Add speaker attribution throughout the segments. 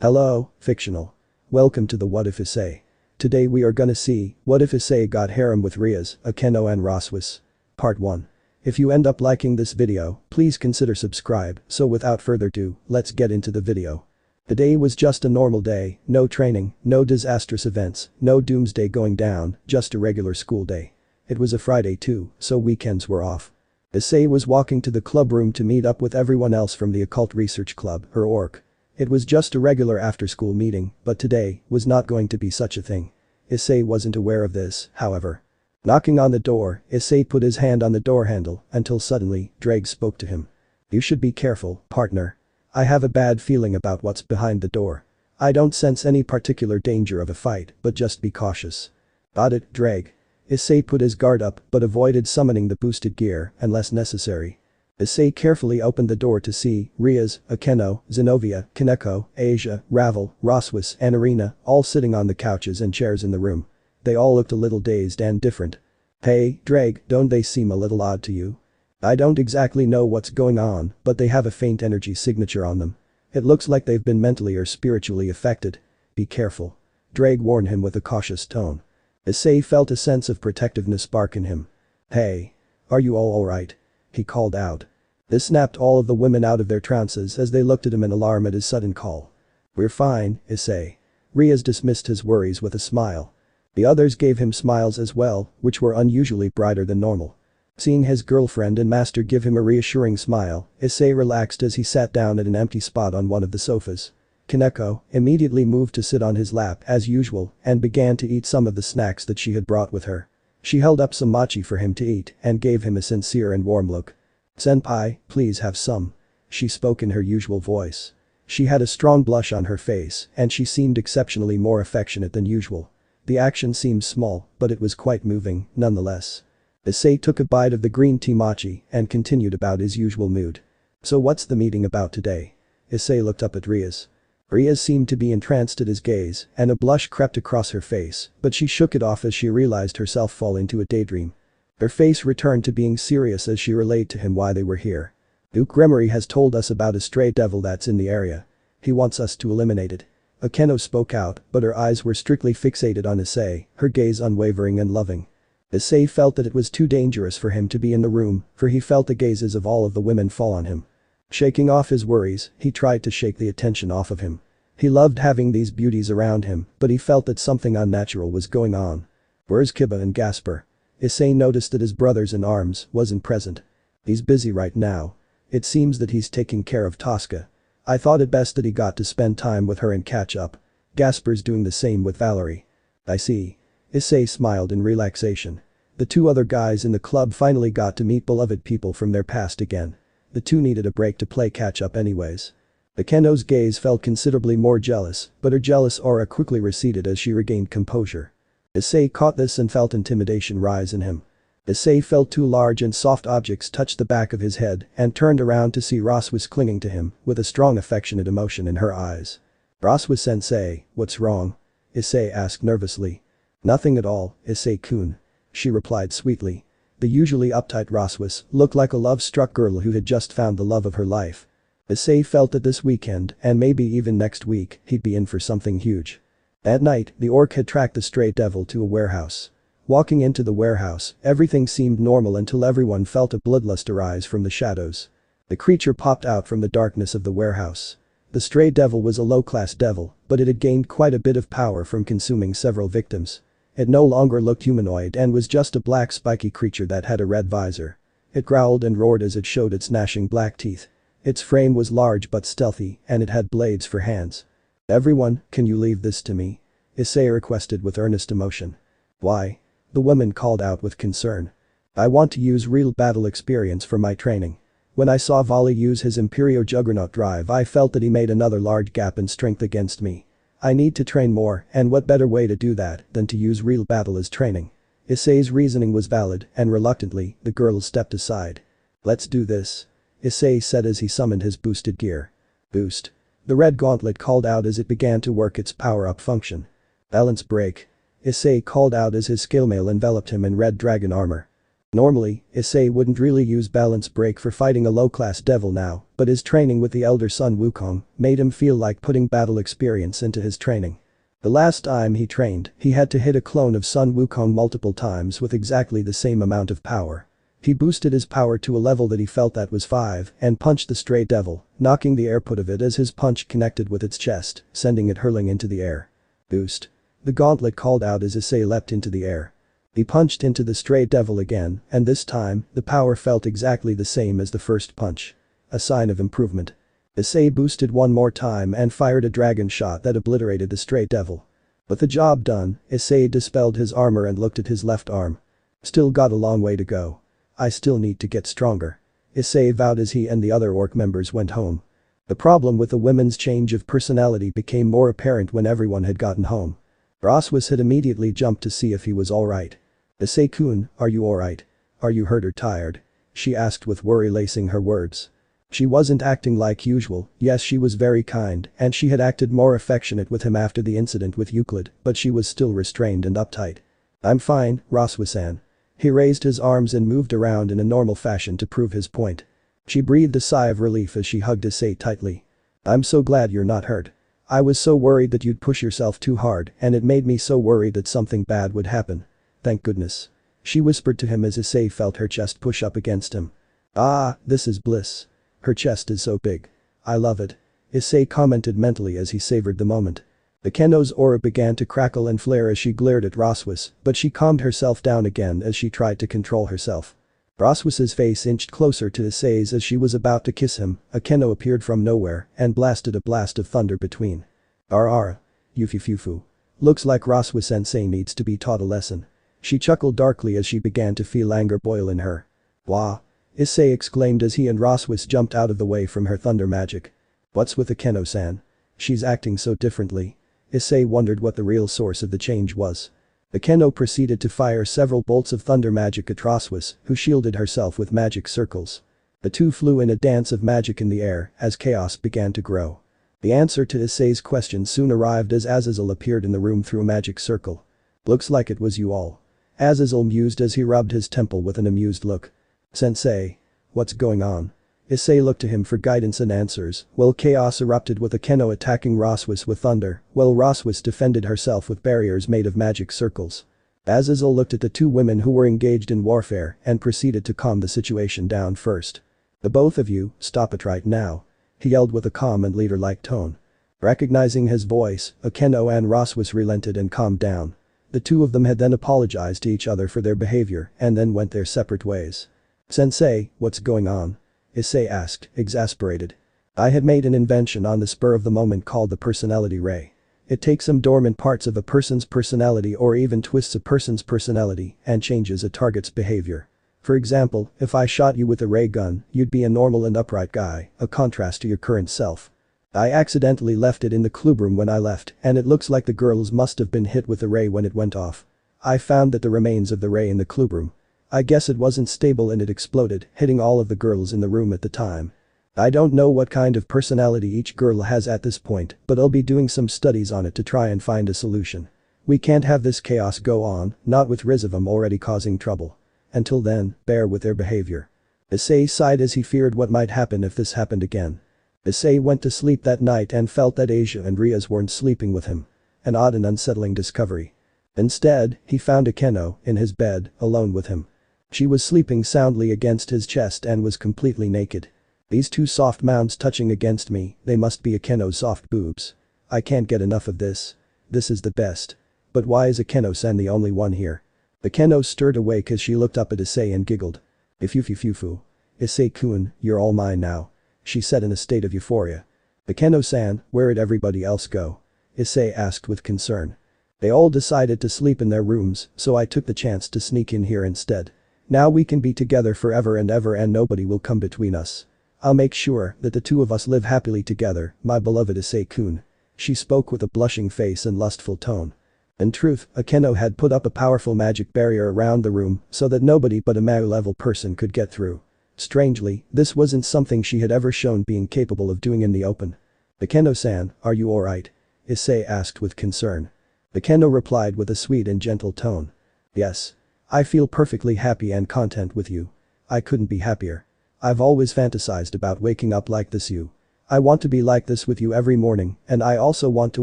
Speaker 1: Hello, fictional. Welcome to the What If Issei. Today we are gonna see, what if Issei got harem with Rias, Akeno and Rossweisse. Part 1. If you end up liking this video, please consider subscribe, so without further ado, let's get into the video. The day was just a normal day, no training, no disastrous events, no doomsday going down, just a regular school day. It was a Friday too, so weekends were off. Issei was walking to the clubroom to meet up with everyone else from the Occult Research Club, her ORC. It was just a regular after-school meeting, but today was not going to be such a thing. Issei wasn't aware of this, however. Knocking on the door, Issei put his hand on the door handle until suddenly, Drake spoke to him. "You should be careful, partner. I have a bad feeling about what's behind the door. I don't sense any particular danger of a fight, but just be cautious." "Got it, Drake." Issei put his guard up but avoided summoning the boosted gear unless necessary. Issei carefully opened the door to see Rias, Akeno, Zenobia, Kaneko, Asia, Ravel, Rossweisse and Irina all sitting on the couches and chairs in the room. They all looked a little dazed and different. "Hey, Drake, don't they seem a little odd to you?" "I don't exactly know what's going on, but they have a faint energy signature on them. It looks like they've been mentally or spiritually affected. Be careful." Drake warned him with a cautious tone. Issei felt a sense of protectiveness spark in him. "Hey. Are you all alright?" he called out. This snapped all of the women out of their trances as they looked at him in alarm at his sudden call. "We're fine, Issei." Rias dismissed his worries with a smile. The others gave him smiles as well, which were unusually brighter than normal. Seeing his girlfriend and master give him a reassuring smile, Issei relaxed as he sat down at an empty spot on one of the sofas. Kaneko immediately moved to sit on his lap as usual and began to eat some of the snacks that she had brought with her. She held up some mochi for him to eat and gave him a sincere and warm look. "Senpai, please have some." She spoke in her usual voice. She had a strong blush on her face and she seemed exceptionally more affectionate than usual. The action seemed small, but it was quite moving, nonetheless. Issei took a bite of the green tea mochi and continued about his usual mood. "So what's the meeting about today?" Issei looked up at Rias. Rias seemed to be entranced at his gaze and a blush crept across her face, but she shook it off as she realized herself fall into a daydream. Her face returned to being serious as she relayed to him why they were here. "Duke Gremory has told us about a stray devil that's in the area. He wants us to eliminate it." Akeno spoke out, but her eyes were strictly fixated on Issei, her gaze unwavering and loving. Issei felt that it was too dangerous for him to be in the room, for he felt the gazes of all of the women fall on him. Shaking off his worries, he tried to shake the attention off of him. He loved having these beauties around him, but he felt that something unnatural was going on. "Where's Kiba and Gasper?" Issei noticed that his brothers-in-arms wasn't present. "He's busy right now. It seems that he's taking care of Tosca. I thought it best that he got to spend time with her and catch up. Gasper's doing the same with Valerie." "I see." Issei smiled in relaxation. The two other guys in the club finally got to meet beloved people from their past again. The two needed a break to play catch-up anyways. Akeno's gaze felt considerably more jealous, but her jealous aura quickly receded as she regained composure. Issei caught this and felt intimidation rise in him. Issei felt two large and soft objects touch the back of his head and turned around to see Rossweisse clinging to him with a strong affectionate emotion in her eyes. "Rossweisse-sensei, what's wrong?" Issei asked nervously. "Nothing at all, Issei-kun," she replied sweetly. The usually uptight Rossweisse looked like a love-struck girl who had just found the love of her life. Issei felt that this weekend, and maybe even next week, he'd be in for something huge. At night, the orc had tracked the stray devil to a warehouse. Walking into the warehouse, everything seemed normal until everyone felt a bloodlust arise from the shadows. The creature popped out from the darkness of the warehouse. The stray devil was a low-class devil, but it had gained quite a bit of power from consuming several victims. It no longer looked humanoid and was just a black spiky creature that had a red visor. It growled and roared as it showed its gnashing black teeth. Its frame was large but stealthy and it had blades for hands. "Everyone, can you leave this to me?" Issei requested with earnest emotion. "Why?" the woman called out with concern. "I want to use real battle experience for my training. When I saw Vali use his Imperio Juggernaut drive I felt that he made another large gap in strength against me. I need to train more, and what better way to do that than to use real battle as training?" Issei's reasoning was valid and reluctantly, the girl stepped aside. "Let's do this," Issei said as he summoned his boosted gear. "Boost." The red gauntlet called out as it began to work its power-up function. "Balance break," Issei called out as his scalemail enveloped him in red dragon armor. Normally, Issei wouldn't really use balance break for fighting a low-class devil now, but his training with the elder son Wukong made him feel like putting battle experience into his training. The last time he trained, he had to hit a clone of Sun Wukong multiple times with exactly the same amount of power. He boosted his power to a level that he felt that was 5 and punched the stray devil, knocking the airput of it as his punch connected with its chest, sending it hurling into the air. Boost. The gauntlet called out as Issei leapt into the air. He punched into the stray devil again, and this time, the power felt exactly the same as the first punch. A sign of improvement. Issei boosted one more time and fired a dragon shot that obliterated the stray devil. With the job done, Issei dispelled his armor and looked at his left arm. Still got a long way to go. I still need to get stronger. Issei vowed as he and the other orc members went home. The problem with the women's change of personality became more apparent when everyone had gotten home. Rossweisse had immediately jumped to see if he was alright. Issei-kun, are you alright? Are you hurt or tired? She asked with worry lacing her words. She wasn't acting like usual. Yes, she was very kind and she had acted more affectionate with him after the incident with Euclid, but she was still restrained and uptight. I'm fine, Rossweisse-san. He raised his arms and moved around in a normal fashion to prove his point. She breathed a sigh of relief as she hugged Issei tightly. I'm so glad you're not hurt. I was so worried that you'd push yourself too hard and it made me so worried that something bad would happen. Thank goodness. She whispered to him as Issei felt her chest push up against him. Ah, this is bliss. Her chest is so big. I love it. Issei commented mentally as he savored the moment. Akeno's aura began to crackle and flare as she glared at Rossweisse, but she calmed herself down again as she tried to control herself. Rossweisse's face inched closer to Issei's as she was about to kiss him. Akeno appeared from nowhere and blasted a blast of thunder between. Ara. Yufufufu. Looks like Rossweisse-sensei needs to be taught a lesson. She chuckled darkly as she began to feel anger boil in her. Wah. Issei exclaimed as he and Rossweisse jumped out of the way from her thunder magic. What's with Akeno-san? She's acting so differently. Issei wondered what the real source of the change was. Akeno proceeded to fire several bolts of thunder magic at Rossweisse, who shielded herself with magic circles. The two flew in a dance of magic in the air as chaos began to grow. The answer to Issei's question soon arrived as Azazel appeared in the room through a magic circle. Looks like it was you all. Azazel mused as he rubbed his temple with an amused look. Sensei. What's going on? Issei looked to him for guidance and answers, while chaos erupted with Akeno attacking Rossweisse with thunder, while Rossweisse defended herself with barriers made of magic circles. Azazel looked at the two women who were engaged in warfare and proceeded to calm the situation down first. The both of you, stop it right now. He yelled with a calm and leader-like tone. Recognizing his voice, Akeno and Rossweisse relented and calmed down. The two of them had then apologized to each other for their behavior and then went their separate ways. Sensei, what's going on? Issei asked, exasperated. I had made an invention on the spur of the moment called the personality ray. It takes some dormant parts of a person's personality or even twists a person's personality and changes a target's behavior. For example, if I shot you with a ray gun, you'd be a normal and upright guy, a contrast to your current self. I accidentally left it in the clubroom when I left, and it looks like the girls must have been hit with the ray when it went off. I found that the remains of the ray in the clubroom. I guess it wasn't stable and it exploded, hitting all of the girls in the room at the time. I don't know what kind of personality each girl has at this point, but I'll be doing some studies on it to try and find a solution. We can't have this chaos go on, not with rid of them already causing trouble. Until then, bear with their behavior. Issei sighed as he feared what might happen if this happened again. Issei went to sleep that night and felt that Asia and Rias weren't sleeping with him. An odd and unsettling discovery. Instead, he found Akeno, in his bed, alone with him. She was sleeping soundly against his chest and was completely naked. These two soft mounds touching against me, they must be Akeno's soft boobs. I can't get enough of this. This is the best. But why is Akeno-san the only one here? Akeno stirred awake as she looked up at Issei and giggled. Ifufufufu. Issei-kun, you're all mine now. She said in a state of euphoria. Akeno-san, where'd everybody else go? Issei asked with concern. They all decided to sleep in their rooms, so I took the chance to sneak in here instead. Now we can be together forever and ever and nobody will come between us. I'll make sure that the two of us live happily together, my beloved Issei-kun. She spoke with a blushing face and lustful tone. In truth, Akeno had put up a powerful magic barrier around the room so that nobody but a Mao-level person could get through. Strangely, this wasn't something she had ever shown being capable of doing in the open. Akeno-san, are you alright? Issei asked with concern. Akeno replied with a sweet and gentle tone. Yes. I feel perfectly happy and content with you. I couldn't be happier. I've always fantasized about waking up like this you. I want to be like this with you every morning, and I also want to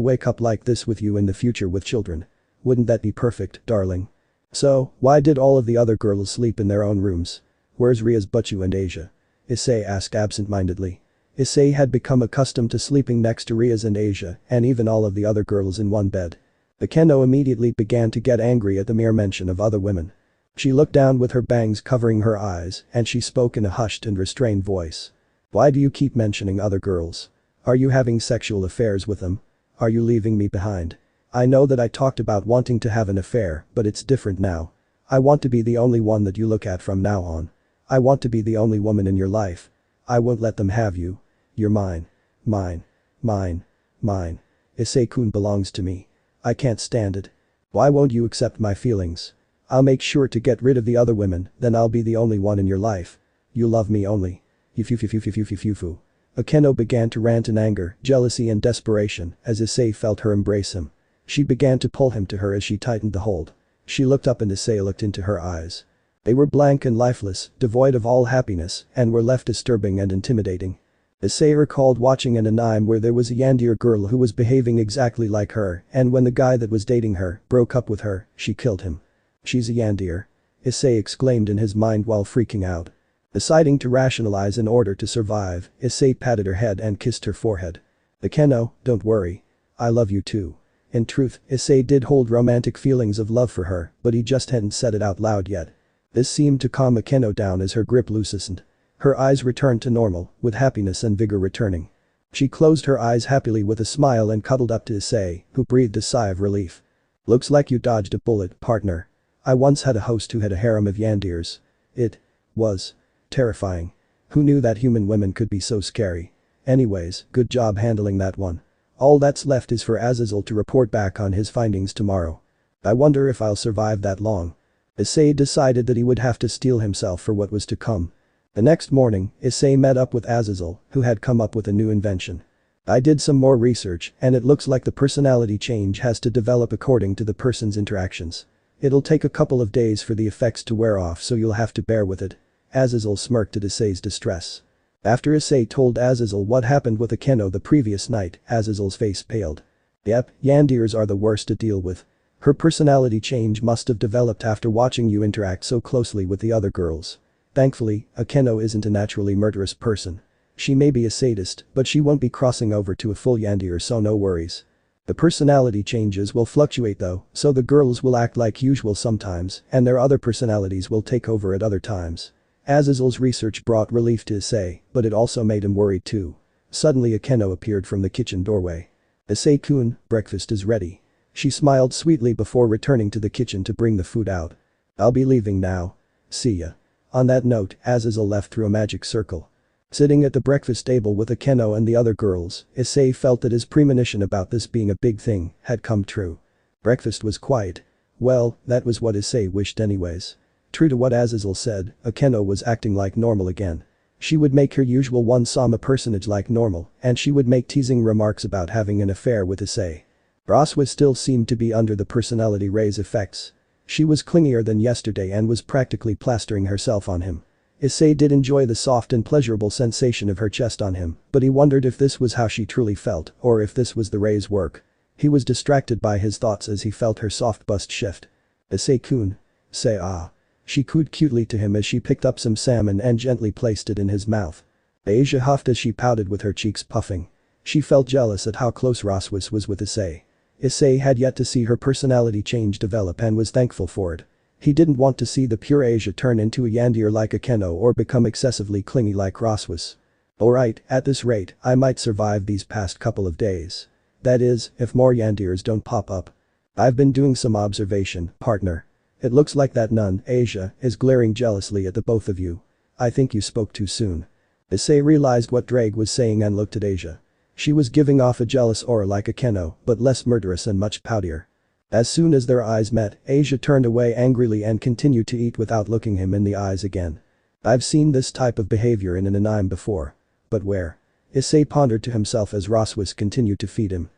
Speaker 1: wake up like this with you in the future with children. Wouldn't that be perfect, darling? So, why did all of the other girls sleep in their own rooms? Where's Rias, Butchu and Asia? Issei asked absent-mindedly. Issei had become accustomed to sleeping next to Rias and Asia, and even all of the other girls in one bed. Akeno immediately began to get angry at the mere mention of other women. She looked down with her bangs covering her eyes, and she spoke in a hushed and restrained voice. Why do you keep mentioning other girls? Are you having sexual affairs with them? Are you leaving me behind? I know that I talked about wanting to have an affair, but it's different now. I want to be the only one that you look at from now on. I want to be the only woman in your life. I won't let them have you. You're mine. Mine. Mine. Mine. Issei-kun belongs to me. I can't stand it. Why won't you accept my feelings? I'll make sure to get rid of the other women, then I'll be the only one in your life. You love me only. Yufufufufufufufufu. Akeno began to rant in anger, jealousy and desperation as Issei felt her embrace him. She began to pull him to her as she tightened the hold. She looked up and Issei looked into her eyes. They were blank and lifeless, devoid of all happiness, and were left disturbing and intimidating. Issei recalled watching an anime where there was a yandere girl who was behaving exactly like her, and when the guy that was dating her broke up with her, she killed him. She's a yandere. Issei exclaimed in his mind while freaking out. Deciding to rationalize in order to survive, Issei patted her head and kissed her forehead. Akeno, don't worry. I love you too. In truth, Issei did hold romantic feelings of love for her, but he just hadn't said it out loud yet. This seemed to calm Akeno down as her grip loosened. Her eyes returned to normal, with happiness and vigor returning. She closed her eyes happily with a smile and cuddled up to Issei, who breathed a sigh of relief. Looks like you dodged a bullet, partner. I once had a host who had a harem of yanderes. It was terrifying. Who knew that human women could be so scary? Anyways, good job handling that one. All that's left is for Azazel to report back on his findings tomorrow. I wonder if I'll survive that long. Issei decided that he would have to steel himself for what was to come. The next morning, Issei met up with Azazel, who had come up with a new invention. I did some more research, and it looks like the personality change has to develop according to the person's interactions. It'll take a couple of days for the effects to wear off, so you'll have to bear with it. Azazel smirked at Issei's distress. After Issei told Azazel what happened with Akeno the previous night, Azazel's face paled. Yep, yanderes are the worst to deal with. Her personality change must have developed after watching you interact so closely with the other girls. Thankfully, Akeno isn't a naturally murderous person. She may be a sadist, but she won't be crossing over to a full yandere, so no worries. The personality changes will fluctuate though, so the girls will act like usual sometimes, and their other personalities will take over at other times. Azazel's research brought relief to Issei, but it also made him worried too. Suddenly Akeno appeared from the kitchen doorway. Issei-kun, breakfast is ready. She smiled sweetly before returning to the kitchen to bring the food out. I'll be leaving now. See ya. On that note, Azazel left through a magic circle. Sitting at the breakfast table with Akeno and the other girls, Issei felt that his premonition about this being a big thing had come true. Breakfast was quiet. Well, that was what Issei wished anyways. True to what Azazel said, Akeno was acting like normal again. She would make her usual one-sama personage like normal, and she would make teasing remarks about having an affair with Issei. Rossweisse still seemed to be under the personality raise effects. She was clingier than yesterday and was practically plastering herself on him. Issei did enjoy the soft and pleasurable sensation of her chest on him, but he wondered if this was how she truly felt, or if this was the Ray's work. He was distracted by his thoughts as he felt her soft bust shift. Issei-kun. Say ah. She cooed cutely to him as she picked up some salmon and gently placed it in his mouth. Asia huffed as she pouted with her cheeks puffing. She felt jealous at how close Rossweisse was with Issei. Issei had yet to see her personality change develop and was thankful for it. He didn't want to see the pure Asia turn into a yandere like Akeno or become excessively clingy like Rossweisse. Alright, at this rate, I might survive these past couple of days. That is, if more yanderes don't pop up. I've been doing some observation, partner. It looks like that nun, Asia, is glaring jealously at the both of you. I think you spoke too soon. Issei realized what Drake was saying and looked at Asia. She was giving off a jealous aura like Akeno, but less murderous and much poutier. As soon as their eyes met, Asia turned away angrily and continued to eat without looking him in the eyes again. I've seen this type of behavior in an anime before. But where? Issei pondered to himself as Rossweisse continued to feed him.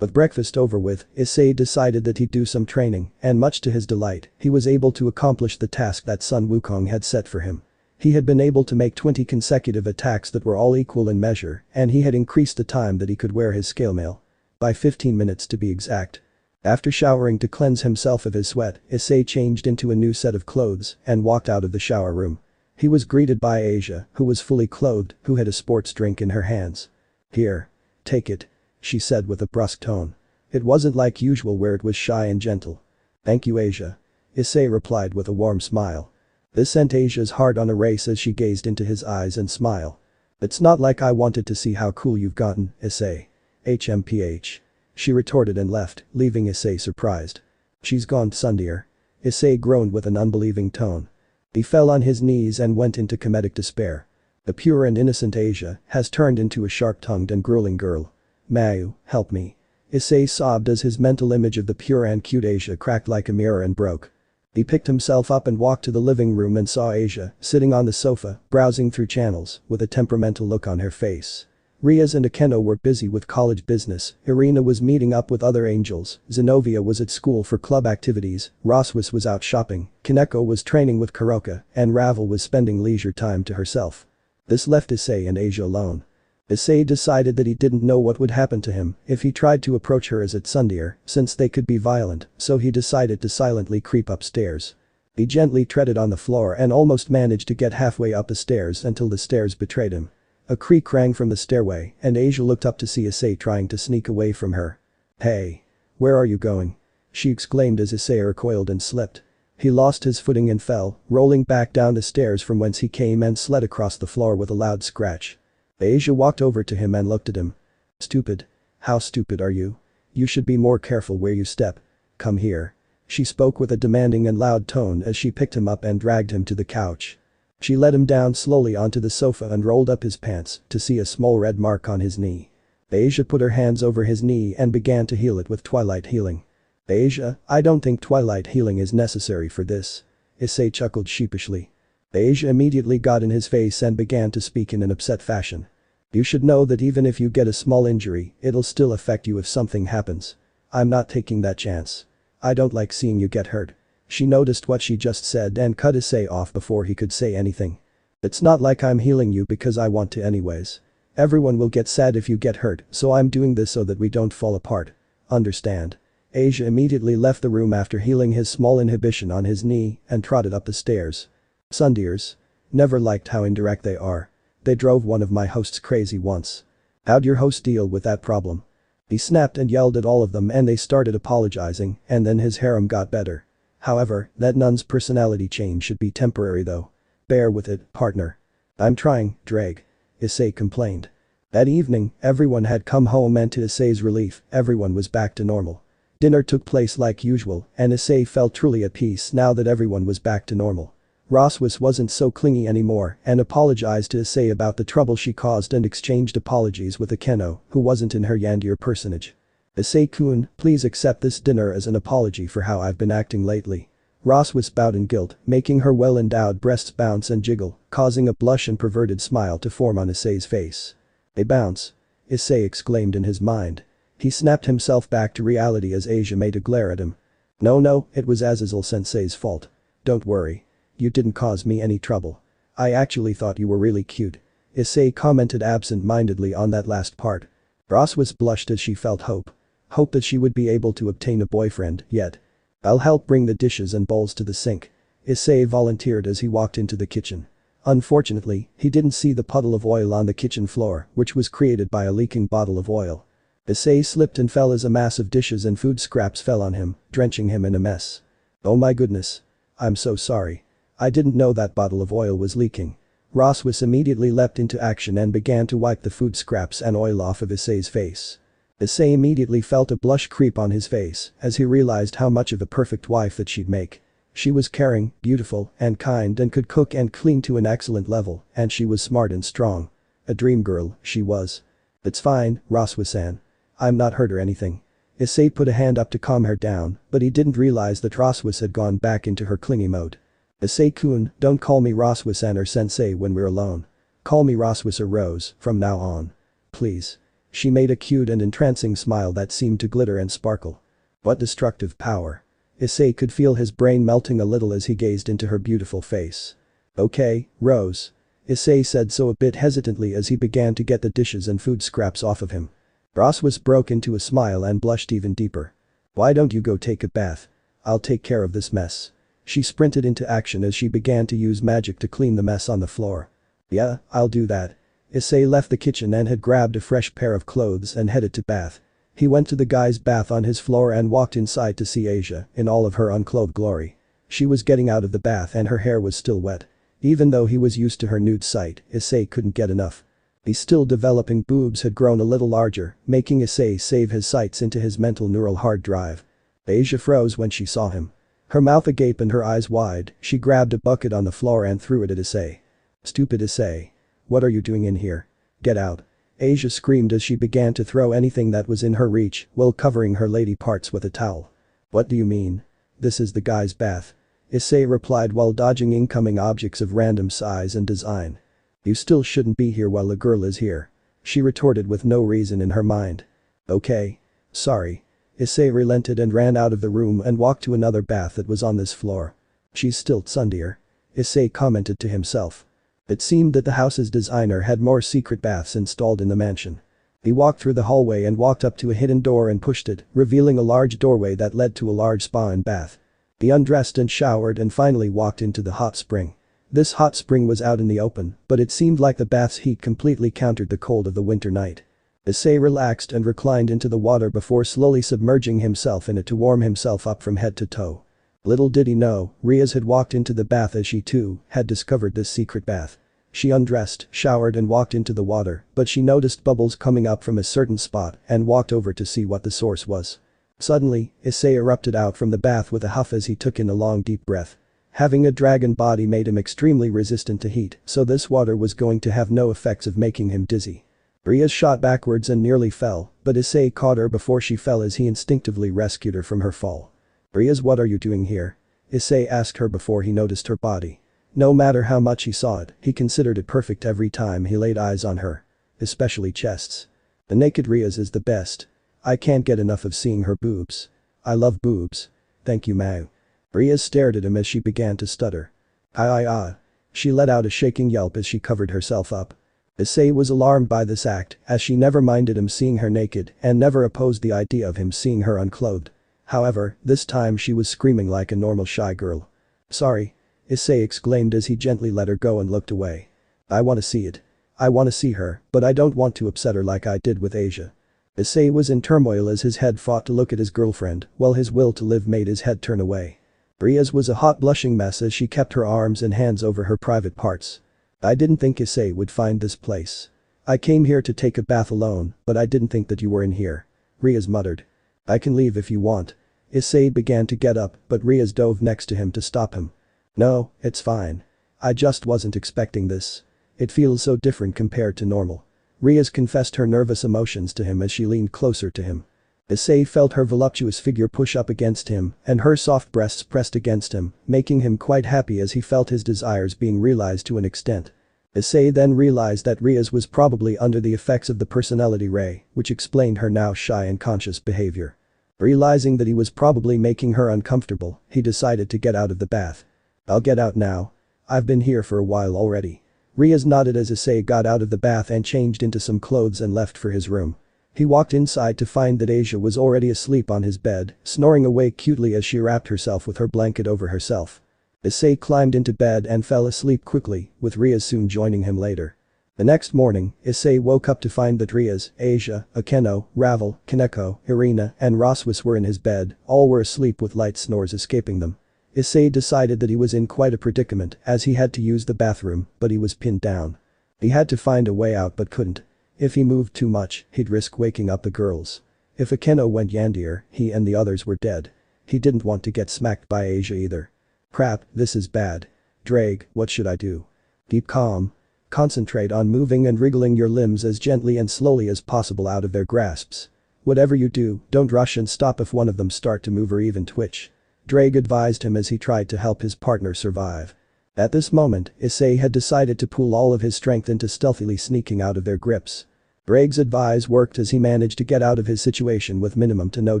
Speaker 1: With breakfast over with, Issei decided that he'd do some training, and much to his delight, he was able to accomplish the task that Sun Wukong had set for him. He had been able to make 20 consecutive attacks that were all equal in measure, and he had increased the time that he could wear his scale mail. By 15 minutes to be exact. After showering to cleanse himself of his sweat, Issei changed into a new set of clothes and walked out of the shower room. He was greeted by Asia, who was fully clothed, who had a sports drink in her hands. "Here. Take it," she said with a brusque tone. It wasn't like usual where it was shy and gentle. "Thank you, Asia," Issei replied with a warm smile. This sent Asia's heart on a race as she gazed into his eyes and smiled. "It's not like I wanted to see how cool you've gotten, Issei. HMPH. She retorted and left, leaving Issei surprised. "She's gone, Sundeer." Issei groaned with an unbelieving tone. He fell on his knees and went into comedic despair. The pure and innocent Asia has turned into a sharp-tongued and grueling girl. "Mayu, help me." Issei sobbed as his mental image of the pure and cute Asia cracked like a mirror and broke. He picked himself up and walked to the living room and saw Asia sitting on the sofa, browsing through channels, with a temperamental look on her face. Rias and Akeno were busy with college business, Irina was meeting up with other angels, Zenobia was at school for club activities, Rossweisse was out shopping, Kaneko was training with Kuroka, and Ravel was spending leisure time to herself. This left Issei and Asia alone. Issei decided that he didn't know what would happen to him if he tried to approach her as at Sundeer, since they could be violent, so he decided to silently creep upstairs. He gently treaded on the floor and almost managed to get halfway up the stairs until the stairs betrayed him. A creak rang from the stairway, and Asia looked up to see Issei trying to sneak away from her. "Hey. Where are you going?" she exclaimed as Issei recoiled and slipped. He lost his footing and fell, rolling back down the stairs from whence he came and slid across the floor with a loud scratch. Asia walked over to him and looked at him. "Stupid. How stupid are you? You should be more careful where you step. Come here." She spoke with a demanding and loud tone as she picked him up and dragged him to the couch. She led him down slowly onto the sofa and rolled up his pants to see a small red mark on his knee. Asia put her hands over his knee and began to heal it with Twilight Healing. "Asia, I don't think Twilight Healing is necessary for this." Issei chuckled sheepishly. Asia immediately got in his face and began to speak in an upset fashion. "You should know that even if you get a small injury, it'll still affect you if something happens. I'm not taking that chance. I don't like seeing you get hurt." She noticed what she just said and cut Issei off before he could say anything. "It's not like I'm healing you because I want to anyways. Everyone will get sad if you get hurt, so I'm doing this so that we don't fall apart. Understand?" Asia immediately left the room after healing his small inhibition on his knee and trotted up the stairs. Sundeers. Never liked how indirect they are. They drove one of my hosts crazy once. How'd your host deal with that problem? He snapped and yelled at all of them and they started apologizing, and then his harem got better. However, that nun's personality change should be temporary though. Bear with it, partner. I'm trying, Drag. Issei complained. That evening, everyone had come home and to Issei's relief, everyone was back to normal. Dinner took place like usual, and Issei felt truly at peace now that everyone was back to normal. Rossweisse wasn't so clingy anymore and apologized to Issei about the trouble she caused and exchanged apologies with Akeno, who wasn't in her Yandir personage. "Issei-kun, please accept this dinner as an apology for how I've been acting lately." Rossweisse bowed in guilt, making her well-endowed breasts bounce and jiggle, causing a blush and perverted smile to form on Issei's face. "They bounce?" Issei exclaimed in his mind. He snapped himself back to reality as Asia made a glare at him. No, it was Azazel-sensei's fault. Don't worry. You didn't cause me any trouble. I actually thought you were really cute. Issei commented absent-mindedly on that last part. Rossweisse blushed as she felt hope. Hope that she would be able to obtain a boyfriend, yet. "I'll help bring the dishes and bowls to the sink," Issei volunteered as he walked into the kitchen. Unfortunately, he didn't see the puddle of oil on the kitchen floor, which was created by a leaking bottle of oil. Issei slipped and fell as a mass of dishes and food scraps fell on him, drenching him in a mess. "Oh my goodness. I'm so sorry. I didn't know that bottle of oil was leaking." Rossweisse immediately leapt into action and began to wipe the food scraps and oil off of Issei's face. Issei immediately felt a blush creep on his face as he realized how much of a perfect wife that she'd make. She was caring, beautiful, and kind and could cook and clean to an excellent level, and she was smart and strong. A dream girl, she was. "It's fine, Rossweisse-san. I'm not hurt or anything." Issei put a hand up to calm her down, but he didn't realize that Rossweisse had gone back into her clingy mode. "Issei-kun, don't call me Rossweisse-san or sensei when we're alone. Call me Rossweisse or Rose from now on. Please." She made a cute and entrancing smile that seemed to glitter and sparkle. What destructive power. Issei could feel his brain melting a little as he gazed into her beautiful face. Okay, Rose. Issei said so a bit hesitantly as he began to get the dishes and food scraps off of him. Rossweisse broke into a smile and blushed even deeper. Why don't you go take a bath? I'll take care of this mess. She sprinted into action as she began to use magic to clean the mess on the floor. Yeah, I'll do that. Issei left the kitchen and had grabbed a fresh pair of clothes and headed to bath. He went to the guy's bath on his floor and walked inside to see Asia in all of her unclothed glory. She was getting out of the bath and her hair was still wet. Even though he was used to her nude sight, Issei couldn't get enough. The still developing boobs had grown a little larger, making Issei save his sights into his mental neural hard drive. Asia froze when she saw him. Her mouth agape and her eyes wide, she grabbed a bucket on the floor and threw it at Issei. Stupid Issei. What are you doing in here? Get out. Asia screamed as she began to throw anything that was in her reach while covering her lady parts with a towel. What do you mean? This is the guy's bath. Issei replied while dodging incoming objects of random size and design. You still shouldn't be here while a girl is here. She retorted with no reason in her mind. Okay. Sorry. Issei relented and ran out of the room and walked to another bath that was on this floor. She's still tsundier. Issei commented to himself. It seemed that the house's designer had more secret baths installed in the mansion. He walked through the hallway and walked up to a hidden door and pushed it, revealing a large doorway that led to a large spa and bath. He undressed and showered and finally walked into the hot spring. This hot spring was out in the open, but it seemed like the bath's heat completely countered the cold of the winter night. Issei relaxed and reclined into the water before slowly submerging himself in it to warm himself up from head to toe. Little did he know, Rias had walked into the bath as she too had discovered this secret bath. She undressed, showered and walked into the water, but she noticed bubbles coming up from a certain spot and walked over to see what the source was. Suddenly, Issei erupted out from the bath with a huff as he took in a long deep breath. Having a dragon body made him extremely resistant to heat, so this water was going to have no effects of making him dizzy. Rias shot backwards and nearly fell, but Issei caught her before she fell as he instinctively rescued her from her fall. Rias, what are you doing here? Issei asked her before he noticed her body. No matter how much he saw it, he considered it perfect every time he laid eyes on her. Especially chests. The naked Rias is the best. I can't get enough of seeing her boobs. I love boobs. Thank you, Mao. Rias stared at him as she began to stutter. Ah. She let out a shaking yelp as she covered herself up. Issei was alarmed by this act, as she never minded him seeing her naked and never opposed the idea of him seeing her unclothed. However, this time she was screaming like a normal shy girl. Sorry. Issei exclaimed as he gently let her go and looked away. I want to see it. I want to see her, but I don't want to upset her like I did with Asia. Issei was in turmoil as his head fought to look at his girlfriend, while his will to live made his head turn away. Rias was a hot blushing mess as she kept her arms and hands over her private parts. I didn't think Issei would find this place. I came here to take a bath alone, but I didn't think that you were in here. Rias muttered. I can leave if you want. Issei began to get up, but Rias dove next to him to stop him. No, it's fine. I just wasn't expecting this. It feels so different compared to normal. Rias confessed her nervous emotions to him as she leaned closer to him. Issei felt her voluptuous figure push up against him and her soft breasts pressed against him, making him quite happy as he felt his desires being realized to an extent. Issei then realized that Rias was probably under the effects of the personality ray, which explained her now shy and conscious behavior. Realizing that he was probably making her uncomfortable, he decided to get out of the bath. I'll get out now. I've been here for a while already. Rias nodded as Issei got out of the bath and changed into some clothes and left for his room. He walked inside to find that Asia was already asleep on his bed, snoring away cutely as she wrapped herself with her blanket over herself. Issei climbed into bed and fell asleep quickly, with Rias soon joining him later. The next morning, Issei woke up to find that Rias, Asia, Akeno, Ravel, Kaneko, Irina, and Rossweisse were in his bed, all were asleep with light snores escaping them. Issei decided that he was in quite a predicament as he had to use the bathroom, but he was pinned down. He had to find a way out but couldn't. If he moved too much, he'd risk waking up the girls. If Akeno went yandier, he and the others were dead. He didn't want to get smacked by Asia either. Crap, this is bad. Drake, what should I do? Keep calm. Concentrate on moving and wriggling your limbs as gently and slowly as possible out of their grasps. Whatever you do, don't rush and stop if one of them start to move or even twitch. Drake advised him as he tried to help his partner survive. At this moment, Issei had decided to pool all of his strength into stealthily sneaking out of their grips. Drake's advice worked as he managed to get out of his situation with minimum to no